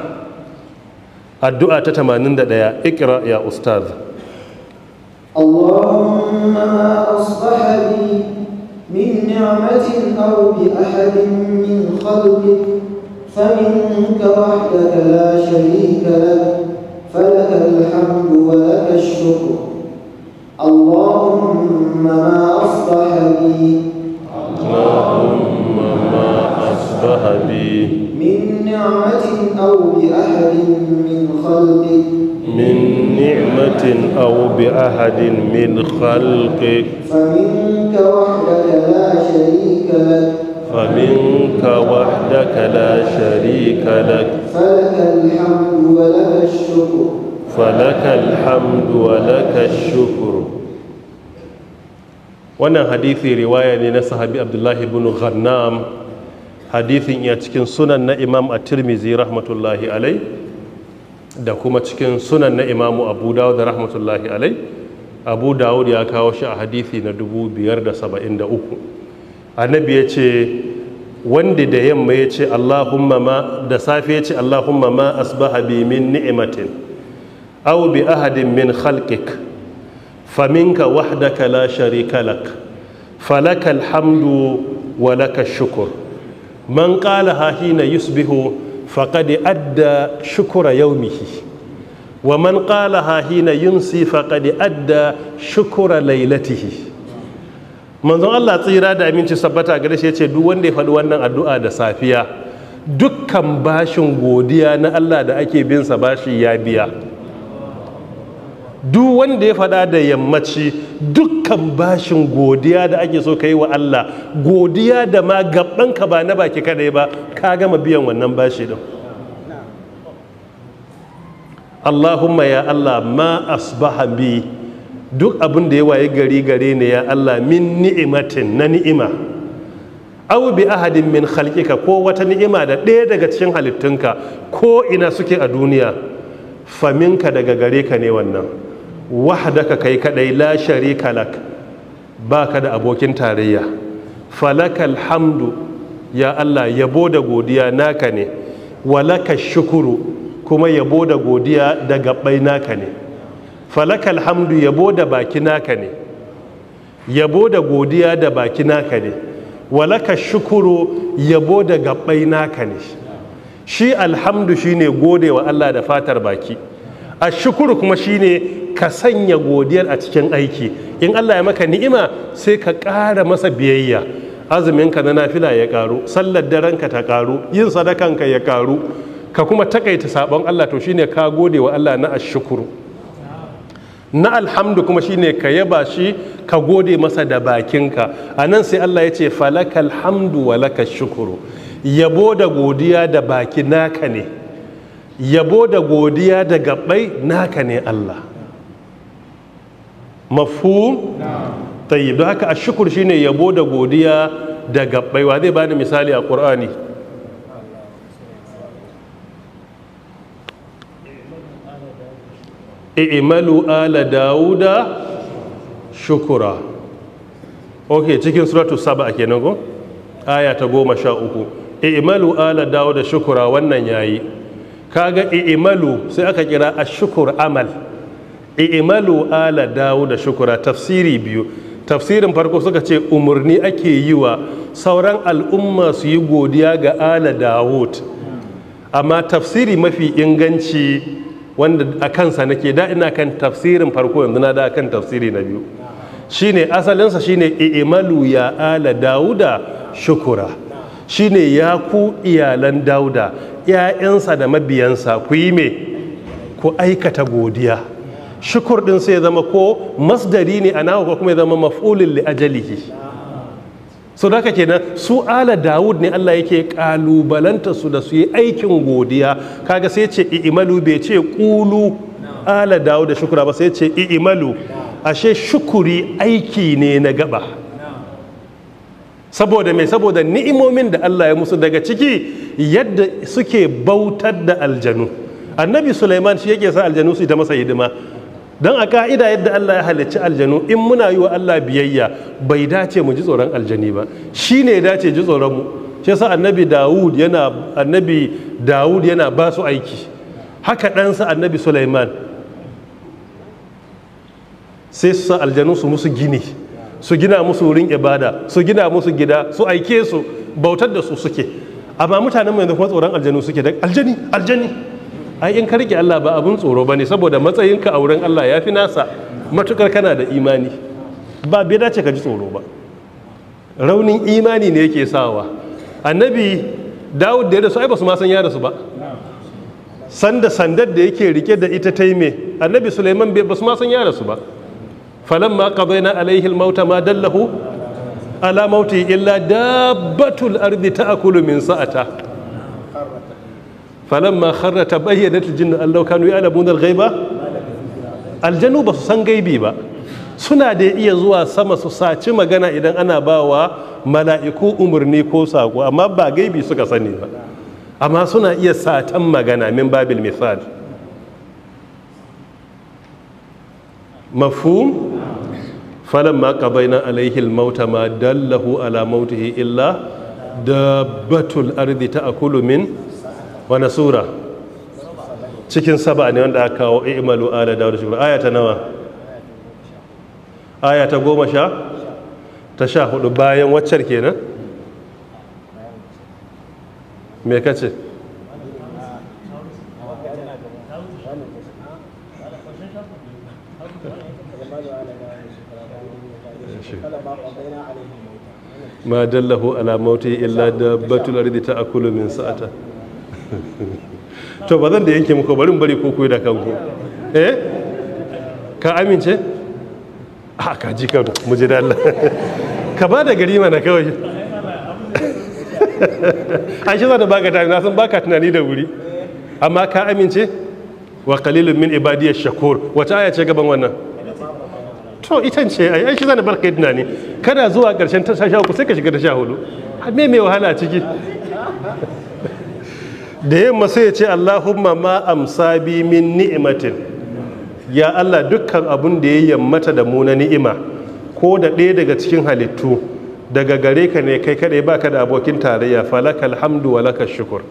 Addu'a ta 81, ikra ya ustaz. Allahumma ma asbaha bi min ni'matin aw bi ahadin min khalqik فمنك وحدك لا شريك لك فلك الحمد ولك الشكر. اللهم ما أصبح بي من نعمة أو بأحد من خلقك فمنك وحدك لا شريك لك فمنك وحدك لا شريك لك فلك الحمد ولك الشكر. Wannan hadithi riwaya ne na sahabi Abdullahi ibn Ghannam. Hadithin ya cikin sunan na Imam At-Tirmidhi rahmatullahi alai, da kuma cikin sunan na Imam Abu Dawud rahmatullahi alai. Abu Dawud ya kawo shi a hadithi na 573. Annabi ya ce wanda da yamma ya ce Allahumma ma, da safe ya ce Allahumma ma asbaha bi min ni'matin aw bi ahadin min khalqik faminka wahdaka la sharika lak falakal hamdu wa lakash shukr. Man qalaha hina yusbihu faqad adda shukra yawmihi wa man qalaha hina yumsi faqad adda shukra laylatihi. Manzon Allah tsira da aminci sabbata gare shi ya ce duk wanda ya faɗi wannan addu'a da safiya, dukkan bashin godiya na Allah da ake bin sa bashi ya biya. Duk wanda ya faɗa da yammaci, dukkan bashin godiya da ake so ka yi wa Allah, godiya da ma gabanka ba na baki kadai ba, ka gama biyan wannan bashi din. Allahumma ya Allah ma asbaha bi, duk abin da ya waye gare ne ya Allah, min ni'imatin, na ni'ima, aw bi ahadin min khalqika, ko wata ni'ima da ɗaya daga cikin halittunka ko ina suke a duniya, faminka, daga gare ka ne wannan, wahdaka, kai kadai, la sharika lak, baka da abokin tarayya, falakal hamdu, ya Allah yabo da godiya naka ne, walaka shukuru, kuma yabo da godiya da gabbai naka ne. Falakal hamdu, yabo da baki naka ne, yabo da godiya da baki naka ne. Walaka shukuru, yabo da gabbai naka ne. Shi alhamdu shine gode wa Allah da fatar baki, a shukuru kuma shine ka sanya godiyar a cikin aiki. In Allah ya maka ni'ima sai ka ƙara masa biyayya, azuminka na nafila ya ƙaru, sallar darenka ta ƙaru, yin sadakanka ya ƙaru, ka kuma takaita sabon Allah, to shine ka gode wa Allah na ashukuru. Na alhamdu kuma shine ka yaba shi, ka gode masa da bakinka. A nan sai Allah ya ce falakal hamdu wa laka shukuru, yabo da godiya da baki naka ne, yabo da godiya da gabbai naka ne Allah. Mafhum? Tayyib. Don haka ashkur shine yabo da godiya da gabbai. Wa zai bani misali a Qur'ani? I'malu ala Dawuda shukura. Okay, cikin suratu Saba kenan ko? Aya ta 13. I'malu ala Dawuda shukura, wannan yayi. Kaga i'malu sai aka kira ashkur amal. I'malu ala Dawuda shukura, tafsiri biyu. Tafsirin farko suka ce umarni ake yi wa sauran al'umma su yi godiya ga ala Dawud. Amma tafsiri mafi inganci wanda a kansa nake da ina kan tafsirin farko, yanzu na da kan tafsiri na biyu, shine asalinsa shine i'malu ya ala Dawuda shukura, shine ya ku iyalan Dawuda, 'ya'yansa da mabiyansa, ku yi me, ku aikata godiya. Shukur din sai ya zama ko masdari ne a nawa ko kuma ya zama maf'ulin li ajalihi. So da kenan su ala Dawud ne Allah yake kalubalanta su da su yi aikin godiya. Kaga sai ce i'malu, bai ce qulu ala Dawud da shukura ba, sai ce i'malu. Ashe shukuri aiki ne na gaba. Saboda mai, saboda ni'imomin da Allah ya musu, daga ciki yadda suke bautar da aljanu. Annabi Sulaiman shi yake sa aljanu su yi ta masa hidima. Don a ka'ida yadda Allah ya halicci aljanu, in muna yi wa Allah biyayya bai dace mu ji tsoron aljani ba, shi ne ya dace ji tsoron mu. Shi yasa annabi Dawud yana ba su aiki, haka ɗansa annabi Sulaiman, sai su sa aljanu su musu gini, su gina musu wurin ibada, su gina musu gida, su aike su, bautar da su suke. Amma mutanen mu yanzu kuma tsoron aljanu suke, da aljani ai in ka rike Allah ba abun tsoro bane, saboda matsayinka a wurin Allah ya fi nasa, matukar kana da imani, ba bai dace ka ji tsoro ba. Raunin imani ne yake sawa. Annabi Dawud da ya rasu ai ba su ma san ya rasu ba, sandar da yake rike da ita ta yi me, annabi Sulaiman ba su ma san ya rasu ba. falamma qadayna alaihi al-mauta ma dallahu ala mauti illa dabbatul ardi ta'kulu min sa'ata falamma kharra tabayyanat al-jinnu an law kanu ya'lamuna al-ghaiba. Aljanu ba su san gaibi ba, suna da iya zuwa sama su saci magana idan ana bawa mala'iku umarni ko sako, amma ba gaibi suka sani ba, amma suna iya satan magana min babil misal. Mafhum? falamma qadayna alayhi al-mauta ma dallahu ala mautihi illa dabbatul ardi ta'kulu min wani sura cikin Saba ne wanda aka kawo i'malu ala Dawud shukura. Aya ta nawa? Aya ta 14 bayan waccar kenan. Me kace? ma dallahu ala mauti illa dabbatul ardi ta'kulu min sa'ata. To ba zan da yanke muku, bari ko koyi da kanku. Ka amince? Ka ji ka mu ji da Allah. Ka ba da gari mana kawai. An shi za ta baka tani, na san baka tunani da wuri, amma ka amince? Wa qalilun min ibadiyash shakur. Wata aya ce gaban wannan? To ita ce ai shi zan barka tunani. Kana zuwa ƙarshen ta 13 sai ka shiga ta 14. Me mai wahala a ciki? Da yamma sai ya ce Allahumma ma amsa bi min ni'matin. Ya Allah, dukkan abun da ya yammata da mu na ni'ima, ko da ɗaya daga cikin halittu, daga gare ka ne kai kadai, baka da abokin tarayya, falakal hamdu wa lakal shukur.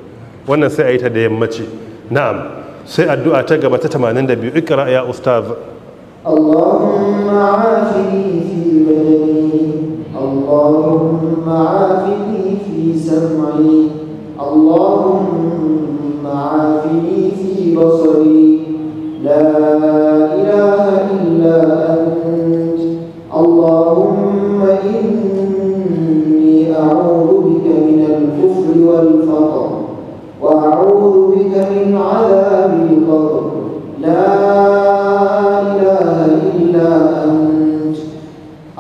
Wannan sai a yi ta da yammaci. Na'am. sai addu'a ta gaba ta 82 ikra ya ustaz. اللهم عافني في بدني اللهم عافني في سمعي اللهم عافني في بصري لا إله إلا أنت اللهم إني أعوذ بك من الكفر والفقر وأعوذ بك من عذاب القبر لا إله إلا أنت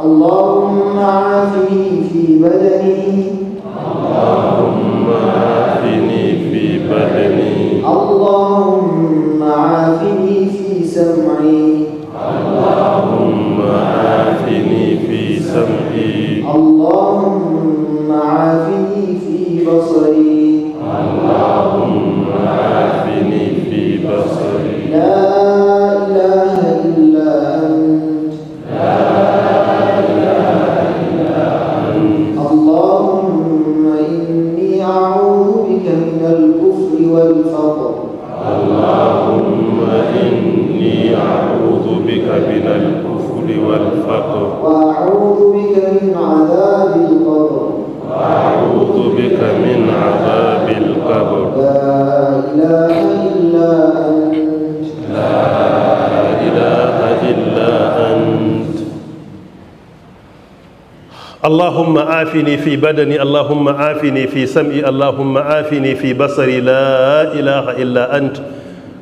اللهم عافني في بدني اللهم عافني في بدني اللهم عافني في سمعي اللهم عافني في سمعي اللهم عافني في بصري اللهم عافني في بصري لا إله إلا أنت اللهم إني أعوذ بك من الكفر والفقر اللهم إني أعوذ بك من الكفر والفقر وأعوذ بك من عذاب القبر أعوذ بك من عذاب القبر لا إله إلا أنت لا إله إلا أنت اللهم عافني في بدني اللهم عافني في سمعي اللهم عافني في بصري لا إله إلا أنت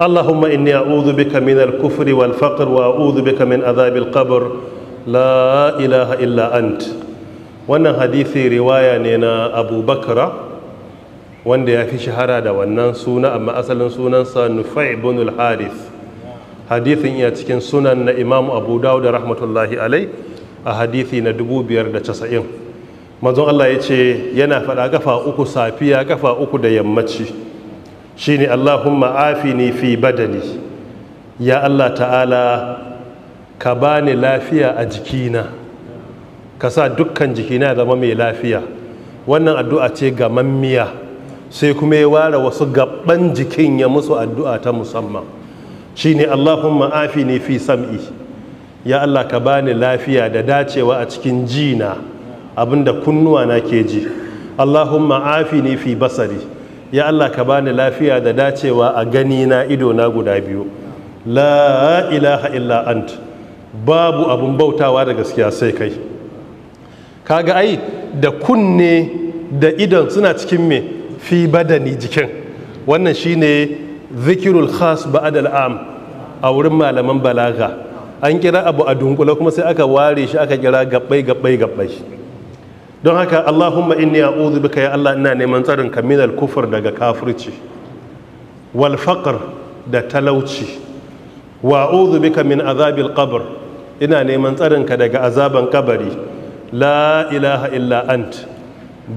اللهم إني أعوذ بك من الكفر والفقر وأعوذ بك من عذاب القبر لا إله إلا أنت. wannan hadisi riwaya ne na Abu Bakra wanda ya fi shahara da wannan suna amma asalin sunansa Nufai ibn al-Harith. Hadisin ya cikin sunan na Imam Abu Dawud rahmatullahi alai a hadisi na 590. Manzon Allah ya ce yana faɗa kafa uku safiya kafa uku da yammaci shine Allahumma afini fi badani, ya Allah ta'ala ka bani lafiya a jikina, ka sa dukkan jikina ya zama mai lafiya. Wannan addu'a ce ga mammiya, sai kuma ya ware wasu gaban jikin ya musu addu'a ta musamman shine Allahumma afini fi sam'i, ya Allah ka bani lafiya da dacewa a cikin jina abinda kunnuwa na ke ji. Allahumma afini fi basari, ya Allah ka bani lafiya da dacewa a gani na ido na guda biyu. La ilaha illa ant, babu abun bautawa da gaskiya sai kai. Kaga ai da kunne da idon suna cikin me fi badani jikin. Wannan shine zikirul khas ba'da al'am a wurin malaman balaga. An kira abu a dunkule kuma sai aka ware shi aka kira gabbai. Don haka Allahumma inni a'udhu bika, ya Allah ina neman tsarin ka minal kufur daga kafirci wal faqr da talauci wa a'udhu bika min azabil qabr, ina neman tsarin ka daga azaban kabari. La ilaha illa ant,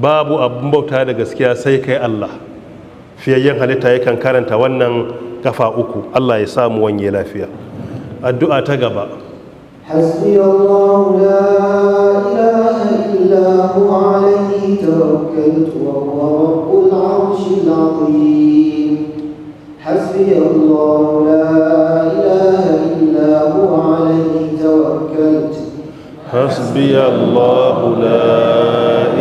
babu abun bauta da gaskiya sai kai Allah. Fiyayyen halitta yakan karanta wannan kafa uku. Allah ya samu wanye lafiya. Addu'a ta gaba. حسبي الله لا إله إلا هو عليه توكلت وهو رب العرش العظيم. حسبي الله لا إله إلا هو عليه توكلت. حسبي الله لا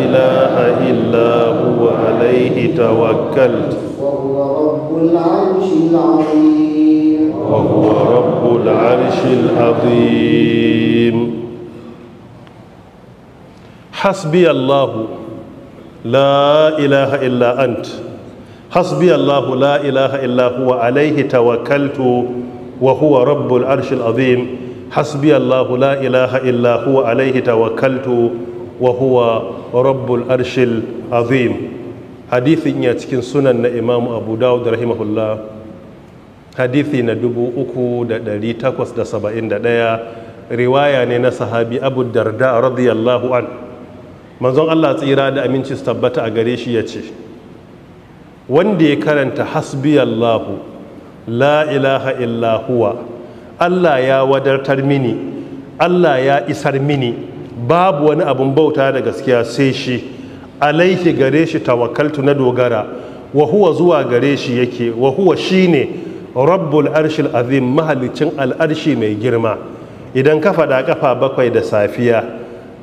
إله إلا هو عليه توكلت وهو رب العرش العظيم. وهو رب العرش العظيم. حسبي الله لا إله إلا أنت حسبي الله لا إله إلا هو عليه توكلت وهو رب العرش العظيم. حسبي الله لا إله إلا هو عليه توكلت وهو رب العرش العظيم. حديث ya cikin sunan na Imam Abu Dawud rahimahullah, hadithi na 3871, riwaya ne na sahabi Abu Darda radiyallahu an. Manzon Allah tsira da aminci su tabbata a gare shi yace, wanda ya karanta hasbiyallahu la ilaha illa huwa, Allah ya wadatar mini, Allah ya isar mini, babu wani abun bauta da gaskiya sai shi, alaihi gare shi tawakkaltu na dogara, wa huwa zuwa gare shi yake, wa huwa shine rabbul arshil azim, mahalicin al'arshi mai girma. Idan ka faɗa kafa 7 da safiya,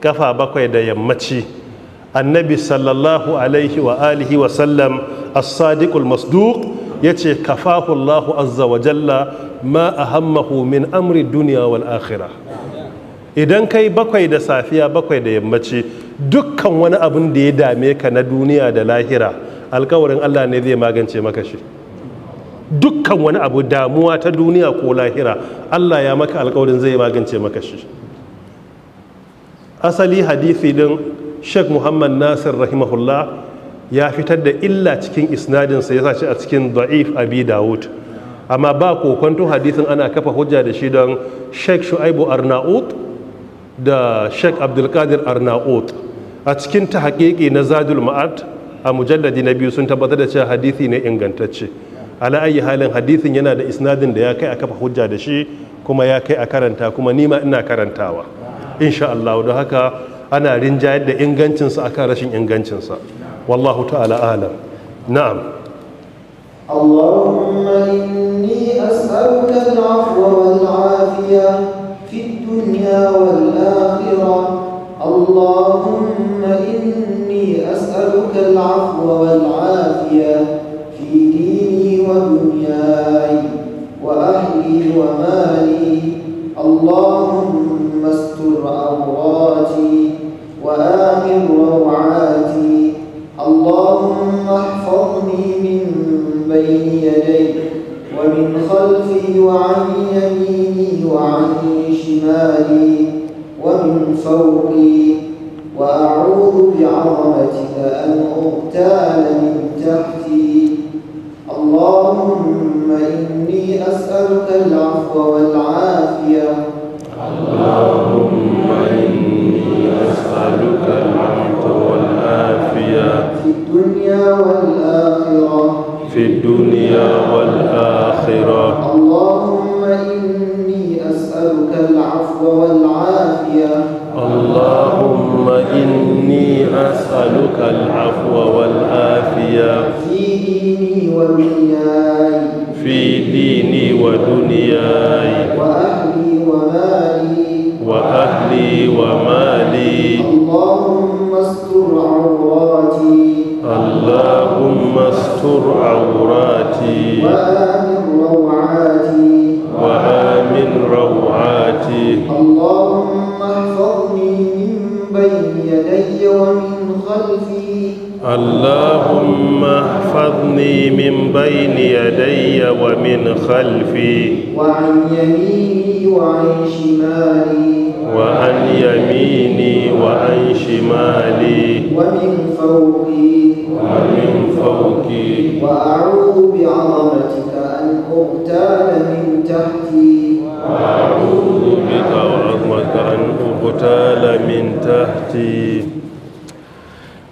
kafa 7 da yammaci, annabi sallallahu alaihi wa alihi wa sallam as-sadiqul masduq yace kafahu Allahu azza wa jalla ma ahammahu min amri dunya wal akhirah. Idan kai 7 da safiya 7 da yammaci, dukkan wani abin da ya dame ka na duniya da lahira, alkawarin Allah ne zai magance maka shi. Dukkan wani abu damuwa ta duniya ko lahira, Allah ya maka alkawarin zai magance maka shi. Asali hadisi din Sheikh Muhammad Nasir rahimahullah ya fitar da illa cikin isnadinsa, ya sa shi a cikin da'if Abi Dawud, amma ba kokonto hadisin ana kafa hujja da shi don Sheikh Shu'aibu Arnaut da Sheikh Abdulkadir Arnaut a cikin ta haƙiƙi na Zadul Ma'ad a mujalladi na 2 sun tabbatar da cewa hadisi ne ingantacce. Ala ayi halin hadisin yana da isnadin da ya kai a kafa hujja da shi, kuma ya kai a karanta, kuma nima ina karantawa insha Allah. don haka ana rinjayar da ingancinsa akan rashin ingancinsa, wallahu ta'ala alam. Na'am. Allahumma inni as'aluka al-'afwa wal-'afiyah fi ad-dunya wal-akhirah. Allahumma inni as'aluka al-'afwa wal-'afiyah fi dini wa dunyaya wa ahli wa mali. Allahumma astur 'awrati wa amin raw'ati. اللهم احفظني من بين يدي ومن خلفي وعن يميني وعن شمالي ومن فوقي، وأعوذ بعظمتك أن أغتال من تحتي. اللهم إني أسألك العفو والعافية. اللهم إني أسألك العفو والعافية في الدنيا والآخرة. في الدنيا والآخرة. اللهم إني أسألك العفو والعافية. اللهم إني أسألك العفو والعافية في ديني ودنياي. في ديني ودنياي وأهلي ومالي. وأهلي ومالي. اللهم استر عوراتي. اللهم استر عوراتي وآمن روعاتي. وآمن روعاتي. اللهم احفظني من بين يدي ومن خلفي. اللهم احفظني من بين يدي ومن خلفي وعن يميني وعن شمالي. وعن يميني وعن شمالي ومن فوقي. ومن فوقي. وأعوذ بعظمتك أن أغتال من تحتي. وأعوذ بك وعظمتك أن أغتال من تحتي.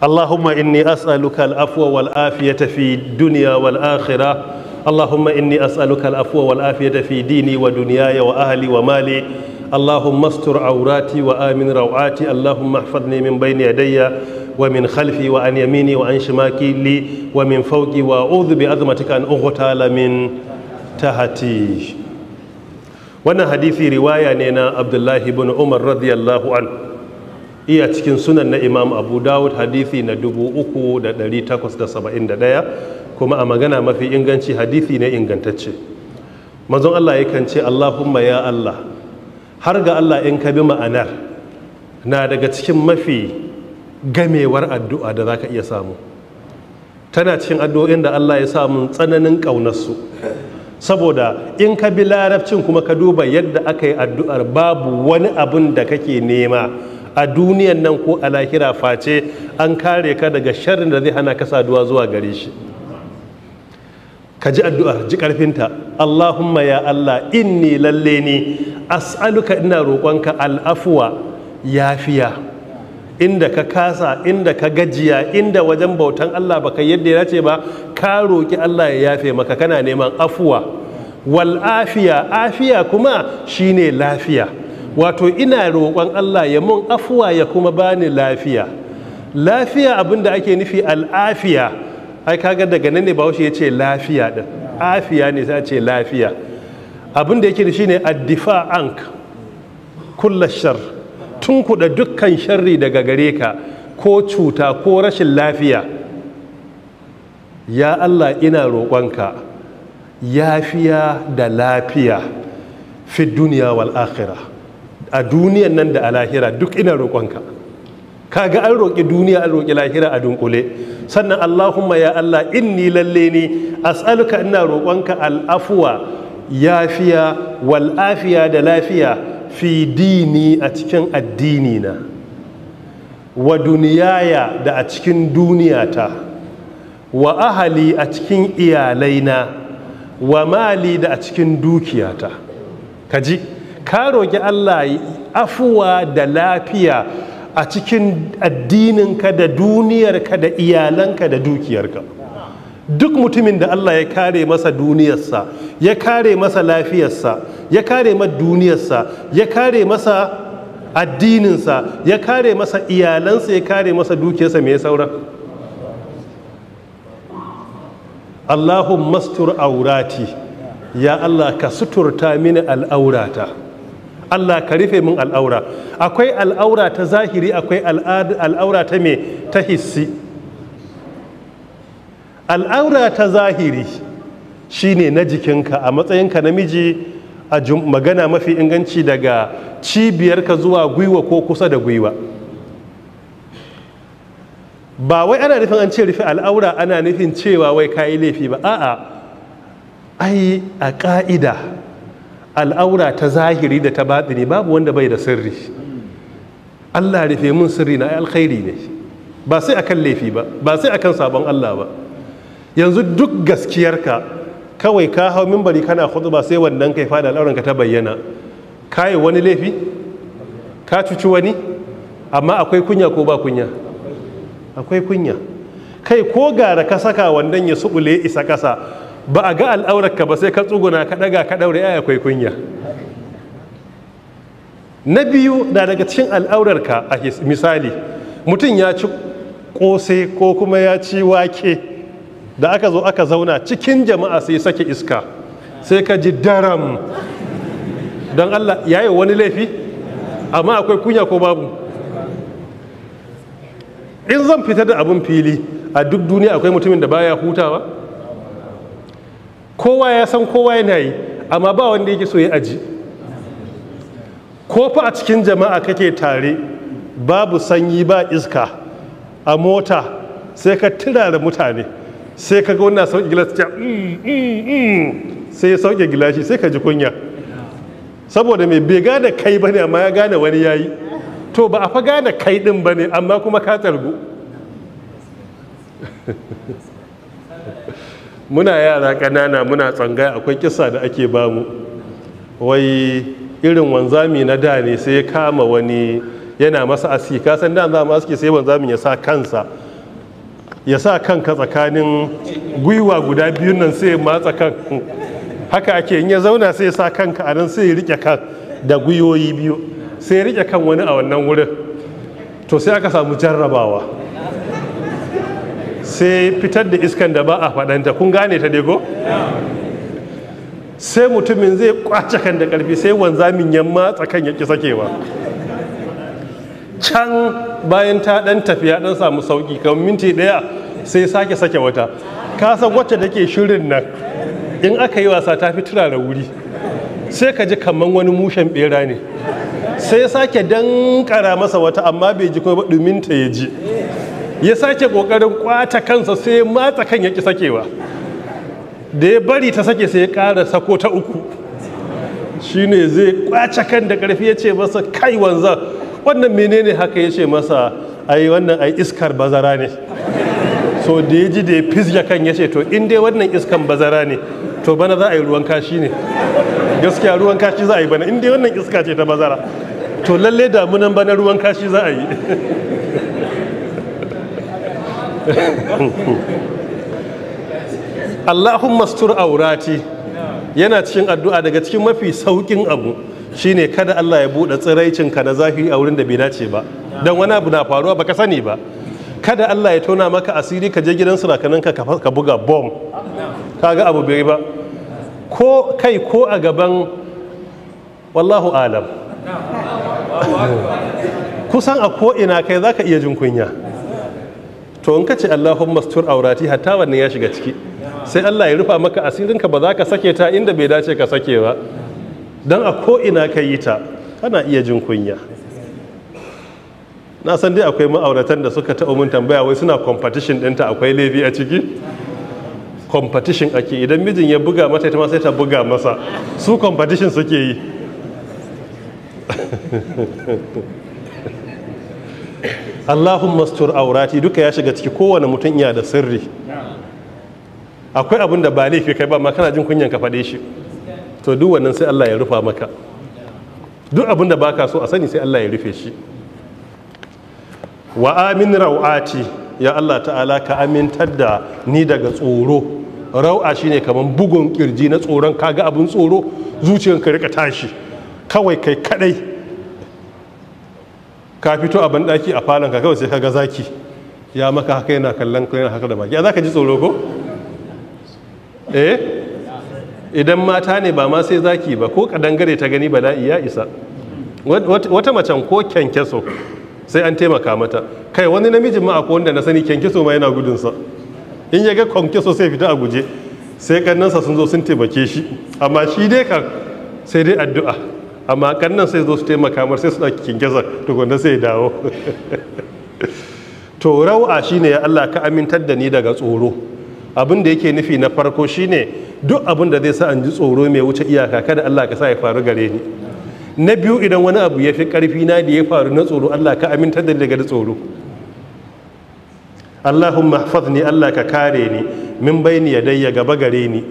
اللهم إني أسألك العفو والعافية في الدنيا والآخرة. اللهم إني أسألك العفو والعافية في ديني ودنياي وأهلي ومالي. اللهم استر عوراتي وآمن روعاتي. اللهم احفظني من بين يدي ومن خلفي وعن يميني وعن شمالي ومن فوقي، وأعوذ بعظمتك أن أغتال من تحتي. wannan hadisi riwaya ne na Abdullahi ibn Umar radiyallahu an, iya cikin sunan na Imam Abu Dawud, hadisi na 3871, kuma a magana mafi inganci hadisi ne ingantacce. Manzon Allah yakan ce Allahumma ya Allah, har ga Allah in ka bi ma'anar na daga cikin mafi gamewar addu'a da zaka iya samu. Tana cikin addu'o'in da Allah ya samu tsananin ƙaunarsu, saboda in ka bi larabcin kuma ka duba yadda aka yi addu'ar, babu wani abin da kake nema a duniyan nan ko a lahira face an kare ka daga sharrin da zai hana ka saduwa zuwa gare shi. Ka ji addu'ar, ji ƙarfinta. Allahumma ya Allah, inni lalle ni as'aluka, ina roƙonka al'afuwa, yafiya, inda ka kasa, inda ka gajiya, inda wajen bautan Allah baka yadda ya ce ba, ka roƙi Allah ya yafe maka, kana neman afuwa. Wal afiya, afiya kuma shine lafiya, wato ina roƙon Allah ya mun afuwa ya kuma bani lafiya. Lafiya abinda ake nufi al'afiya, ai kaga daga nan ne Bahaushe ya ce lafiya din. afiya ne sai a ce lafiya. Abin da yake da shi ne addifa ank kulla shar, tun kuɗa dukkan sharri daga gare ka ko cuta ko rashin lafiya. Ya Allah ina roƙonka yafiya da lafiya fi duniya wal akhirah, a duniyan nan da a lahira duk ina roƙonka. Kaga an roƙi duniya an roƙi lahira a dunkule. Sannan Allahumma ya Allah inni lalle ni as'aluka, ina roƙonka al'afuwa yafiya wal afiya da lafiya fi dini a cikin addini na, wa duniyaya da a cikin duniyata, wa ahali a cikin iyalaina, wa mali da a cikin dukiyata. Kaji ka roƙi Allah afuwa da lafiya a cikin addininka da duniyarka da iyalanka da dukiyarka. Duk mutumin da Allah ya kare masa duniyarsa, ya kare masa lafiyarsa, ya kare masa duniyarsa, ya kare masa addininsa, ya kare masa iyalansa, ya kare masa dukiyarsa, me ya saura? Allahumma astur aurati, ya Allah ka suturta mini al'aurata. Allah ka rufe min al'aura. Akwai al'aura ta zahiri, akwai al'aura ta me, ta hissi. Al'aura ta zahiri shine na jikinka a matsayinka namiji, a magana mafi inganci daga cibiyarka zuwa gwiwa ko kusa da gwiwa. Ba wai ana nufin an ce rufe al'aura ana nufin cewa wai kayi laifi ba, a'a, ai a ƙa'ida al'aura ta zahiri da ta baɗini babu wanda bai da sirri. Allah rufe mun sirri na alkhairi ne, ba sai akan laifi ba, ba sai akan sabon Allah ba. Yanzu duk gaskiyarka kawai ka hau mimbari kana khutba sai wannan kai fada al'auranka ta bayyana, kai wani laifi, ka cuci wani, amma akwai kunya ko ba kunya? Akwai kunya. Kai ko gara ka saka wannan ya subule isa kasa, ba a ga al'aurarka ba sai ka tsuguna ka daga ka daure, ai akwai kunya. Na biyu na daga cikin al'aurarka, a misali mutum ya ci kose ko kuma ya ci wake, da aka zo aka zauna cikin jama'a sai sake iska, sai ka ji daram. Don Allah ya yi wani laifi, amma akwai kunya ko babu? In zan fita da abin fili, a duk duniya akwai mutumin da baya hutawa? Kowa ya san kowa yana yi, amma ba wanda yake so ya aji. Ko fa a cikin jama'a kake tare, babu sanyi ba iska, a mota sai ka turara mutane, sai ka ga wannan sauƙi gilashi sai ya sauƙe gilashi, sai ka ji kunya. Saboda mai bai gane kai ba ne, amma ya gane wani ya yi. To ba a fa gane kai ɗin ba ne, amma kuma ka tsargu. Muna yara ƙanana muna tsangaya, akwai kisa da ake bamu, wai irin wanzami na da ne sai ya kama wani yana masa aski. Ka san da za mu aski sai wanzamin ya sa kansa, ya sa kanka tsakanin gwiwa guda biyun nan sai ya matsa kan. Haka ake, in ya zauna sai ya sa kanka a nan sai ya rike kan da gwiwoyi biyu, sai ya rike kan wani a wannan wurin. To sai aka samu jarrabawa, sai fitar da iskan da ba a faɗanta. Kun gane ta dai ko? Sai mutumin zai kwace kan da ƙarfi, sai wanzamin ya matsa kan ya ƙi sakewa. Can bayan ta ɗan tafiya ɗan samu sauƙi kamar minti ɗaya, sai sake sake wata. Ka san wacce take shirin nan in aka yi wasa ta fi turara wuri, sai ka ji kamar wani mushen ɓera ne. Sai sake dankara masa wata, amma bai ji kuma ba, ɗuminta ya ji. Ya sake ƙoƙarin kwata kansa, sai ya matsa kan ya ƙi sakewa. Da ya bari ta sake sai ya ƙara sako ta uku, shine zai kwace kan da ƙarfi. Ya ce masa, kai wanzan, wannan menene haka? Ya ce masa, ai wannan ai iskar bazara ne. So da ya ji da ya fizya kan, ya ce to in dai wannan iskan bazara ne, to bana za a yi ruwan kashi ne. Gaskiya ruwan kashi za a yi bana, in dai wannan iska ce ta bazara, to lalle damunan bana ruwan kashi za a yi. Allahumma astur aurati yana cikin addu'a. Daga cikin mafi saukin abu shine kada Allah ya buɗe tsiraicinka na zahiri a wurin da bai dace ba, don wani abu na faruwa baka sani ba. Kada Allah ya tona maka asiri ka je gidan surakaninka ka buga bom, kaga abu bai ba, ko kai ko a gaban wallahu alam kusan a ko'ina kai za ka iya jin kunya. To in ka ce Allahumma stur aurati, hatta wannan ya shiga ciki, sai Allah ya rufa maka asirinka, ba za ka sake ta inda bai dace ka sake ba, don a ko'ina ka yi ta kana iya jin kunya. Na san dai akwai ma'auratan da suka taɓa mun tambaya wai suna competition ɗinta, akwai laifi a ciki. Competition ake, idan mijin ya buga mata ita ma sai ta buga masa, su competition suke yi. Allahumma stur aurati duka ya shiga ciki, kowane mutum iya da sirri. Akwai abin da ba laifi kai ba ma kana jin kunyan ka faɗe shi, to duk wannan sai Allah ya rufa maka. Duk abin da baka so a sani sai Allah ya rufe shi. Wa amin rawati, ya Allah ta'ala ka amintar da ni daga tsoro. Rau'a shine kaman bugun kirji na tsoron, kaga abin tsoro zuciyanka rika tashi kawai kai kadai, ka fito a banɗaki a falon ka kawai sai kaga zaki ya maka haka yana kallon kai haka da baki, za ka ji tsoro ko? Idan mata ne ba ma sai zaki ba, ko kadangare ta gani bala'i ya isa. Wata macen ko kyankyaso sai an taimaka mata, kai wani namijin ma akwai wanda na sani kyankyaso ma yana gudunsa, in ya ga kyankyaso sai fita a guje, sai kannansa sun zo sun taimake shi, amma shi dai kan sai dai addu'a, amma kannan sai zo su taimaka mar sai su ɗauki kyankyasar tukunna sai dawo. To rau'a shine ya Allah ka amintar da ni daga tsoro. Abin da yake nufi na farko shine duk abin da zai sa an ji tsoro mai wuce iyaka, kada Allah ka sa ya faru gare ni. Na biyu, idan wani abu ya fi ƙarfi na da ya faru na tsoro, Allah ka amintar da ni daga tsoro. Allahumma hafazni, Allah ka kare ni min bayni yadayya, gaba gare ni,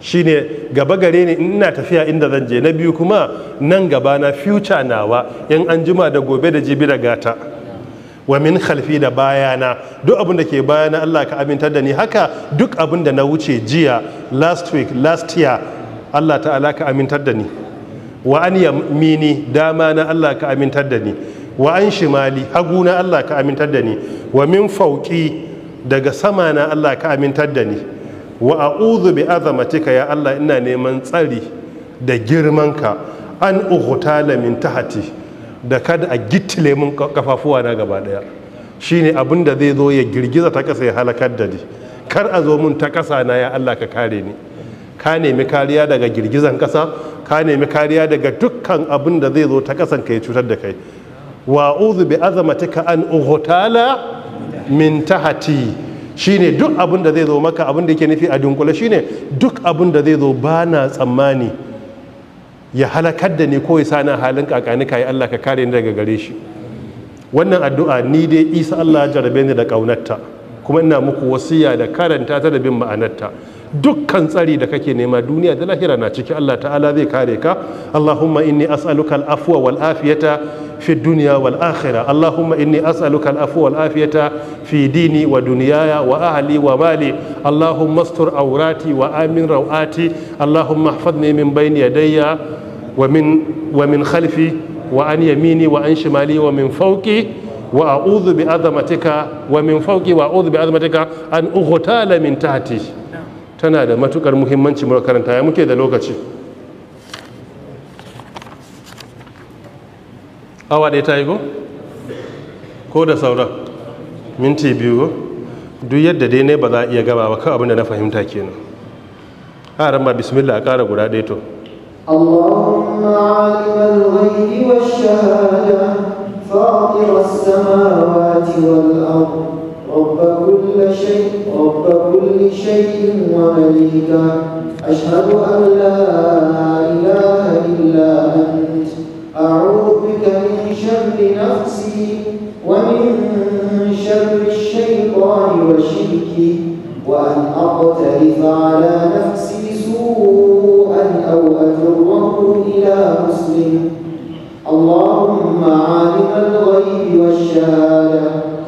shine gaba gare ni ina tafiya inda zan je. Na biyu kuma nan gaba na, future nawa, in an jima da gobe da jibi da gata. Wa min khalfi, da bayana, duk abin da ke bayana Allah ka amintar da ni. Haka duk abin da na wuce jiya, last week, last year, Allah ta'ala ka amintar da ni. Wa an yamini, dama na Allah ka amintar da ni. Wa an shimali, hagu na Allah ka amintar da ni. Wa min fauki, daga sama na Allah ka amintar da ni. Wa a'udhu bi azamatika, ya Allah ina neman tsari da girmanka, an ughtala min tahti, da kada a gittile mun kafafuwa na gaba daya. Shine abin da zai zo ya girgiza ta kasa ya halakar da ni, kar a zo mun ta kasa na, ya Allah ka kare ni. Ka nemi kariya daga girgizan kasa, ka nemi kariya daga dukkan abin da zai zo ta kasan ka ya cutar da kai. Wa a'udhu bi azamatika an ughtala min tahti, shine duk abin da zai zo maka, abin da yake nufi a dunkule shine duk abin da zai zo ba na tsammani ya halakar da ni ko ya sa na halin kakani kai, Allah ka kare ni daga gare shi. Wannan addu'a ni dai Isa Allah ya jarabe ni da kaunarta, kuma ina muku wasiya da karanta ta da bin ma'anarta. Dukkan tsari da kake nema duniya da lahira na ciki, Allah ta'ala zai kare ka. Allahumma inni as'aluka al-afwa wal afiyata fi dunya wal akhirah. Allahumma inni as'aluka al-afwa wal afiyata fi dini wa dunyaya wa ahli wa mali. Allahumma astur awrati wa amin rawati. Allahumma ihfazni min bayni yadayya wa min khalfi wa an yamini wa an shimali wa min fawqi wa a'udhu bi azamatika wa min fawqi wa a'udhu bi azamatika an ughtala min tahti. Tana da matukar muhimmanci mu karanta. Ya muke da lokaci? Awa ɗaya ta yi ko da sauran minti biyu? Duk yadda dai ne ba za a iya gaba ba, kawai abinda na fahimta kenan. Haram ma bismillah, a ƙara guda ɗaya to. Allahumma alimul ghaibi wash shahada, fatir as-samawati wal ardh, رب كل شيء ومليكه، أشهد أن لا إله إلا أنت، أعوذ بك من شر نفسي ومن شر الشيطان وشركه، وأن أقترف على نفسي سوءا أو أجره إلى مسلم. اللهم عالم الغيب والشهادة،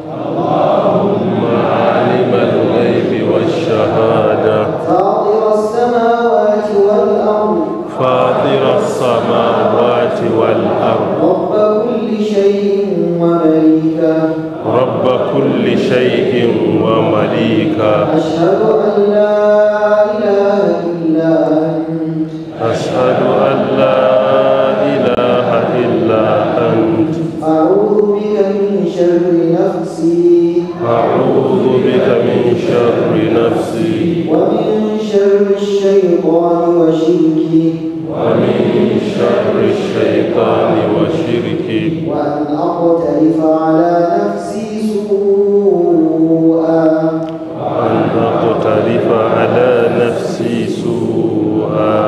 اللهم عالم الغيب والشهادة، فاطر السماوات والأرض، فاطر السماوات والأرض، رب كل شيء ومليكه، رب كل شيء ومليكه، أشهد أن لا إله نفسي أعوذ بك من شر نفسي ومن شر الشيطان وشركه ومن شر الشيطان وشركه وأن أقترف على نفسي سوءا وأن أقترف على نفسي سوءا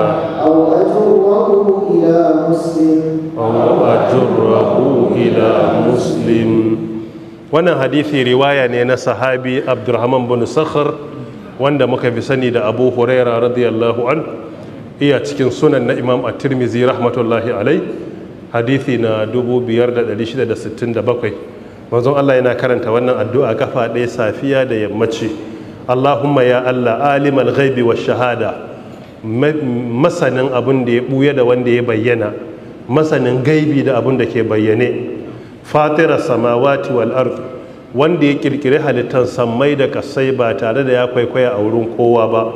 أو أجره إلى مسلم أو أجره إلى مسلم. wannan hadithi riwaya ne na sahabi Abdurrahman bin Sakhr wanda muka fi sani da Abu Huraira radiyallahu an, iya cikin sunan na Imam At-Tirmidhi rahmatullahi alai, hadithi na 5667. manzon Allah yana karanta wannan addu'a kafa ɗaya safiya da yammaci. Allahumma ya Allah alimal ghaibi wash shahada, masanin abin da ya buya da wanda ya bayyana, masanin gaibi da abin da ke bayyane. Fatira samawati wal ard, wanda ya kirkiri halittar sammai da kasai ba tare da ya kwaikwaya a wurin kowa ba.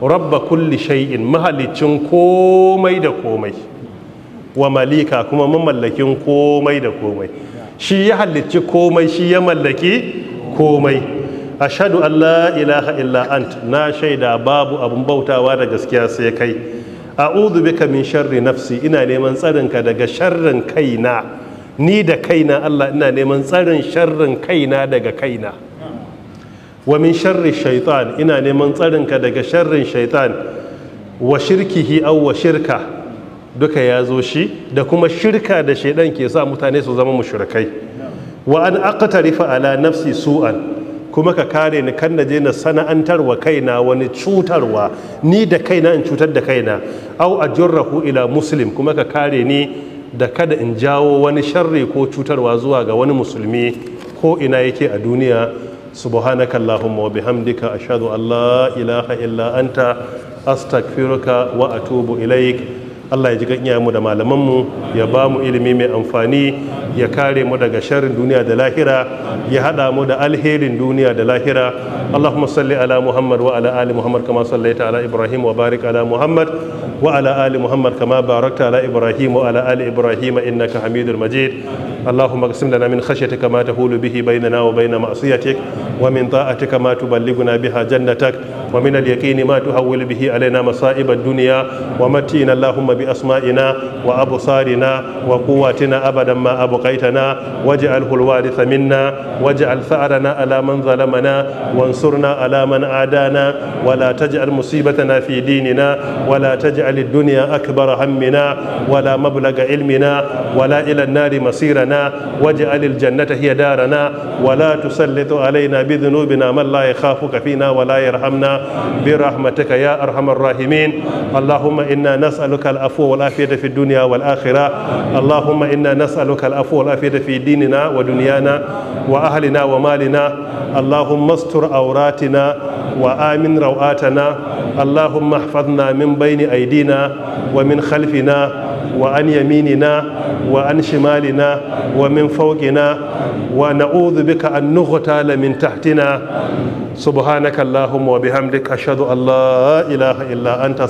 Rabba kulli shay'in, mahalicin komai da komai, wa malika, kuma mamallakin komai da komai. Shi ya halicci komai, shi ya mallaki komai. Ashhadu an la ilaha illa ant, na shaida babu abun bautawa da gaskiya sai kai. A'udhu bika min sharri nafsi, ina neman tsarinka daga sharrin kaina. Ni da kaina Allah ina neman tsarin sharrin kaina daga kaina. Wa min sharri shaitan, ina neman tsarinka daga sharrin shaitan. Wa shirkihi aw wa shirka, duka ya zo shi, da kuma shirka da shaidan ke sa mutane su zama mushrikai. Wa an aqtarifa ala nafsi su'an, kuma ka kare ni kan naje na sana'antar wa kaina wani cutarwa, ni da kaina in cutar da kaina. Aw ajurrahu ila muslim, kuma ka kare ni da kada in jawo wani sharri ko cutarwa zuwa ga wani musulmi ko ina yake a duniya. Subhanaka Allahumma wa bihamdika ashhadu an la ilaha illa anta astaghfiruka wa atubu ilaik. Allah ya ji ganya mu da malamanmu, ya ba mu ilimi mai amfani, ya kare mu daga sharrin duniya da lahira, ya hada mu da alherin duniya da lahira. Allahumma salli ala Muhammad wa ala ali Muhammad kama sallaita ala Ibrahim wa barik ala Muhammad wa ala ali Muhammad kama barakta ala Ibrahim wa ala ali Ibrahim innaka Hamidul Majid. Allahumma qsim lana min khashyatika ma tahulu bihi bainana wa bain ma'siyatik wa min ta'atika ma tuballighuna biha jannatak wa min al-yaqini ma tuhawwil bihi alaina masa'ib ad-dunya wa matina Allahumma بأسمائنا وأبصارنا وقواتنا أبدا ما أبقيتنا واجعله الوارث منا واجعل ثأرنا على من ظلمنا وانصرنا على من عادانا ولا تجعل مصيبتنا في ديننا ولا تجعل الدنيا أكبر همنا ولا مبلغ علمنا ولا إلى النار مصيرنا واجعل الجنة هي دارنا ولا تسلط علينا بذنوبنا من لا يخافك فينا ولا يرحمنا برحمتك يا أرحم الراحمين. اللهم إنا نسألك العفو والعافية في الدنيا والآخرة. اللهم إنا نسألك العفو والعافية في ديننا ودنيانا وأهلنا ومالنا. اللهم استر عوراتنا وآمن روآتنا. اللهم احفظنا من بين أيدينا ومن خلفنا وعن يميننا وعن شمالنا ومن فوقنا ونعوذ بك أن نغتال من تحتنا. سبحانك اللهم وبحمدك أشهد أن لا إله إلا أنت.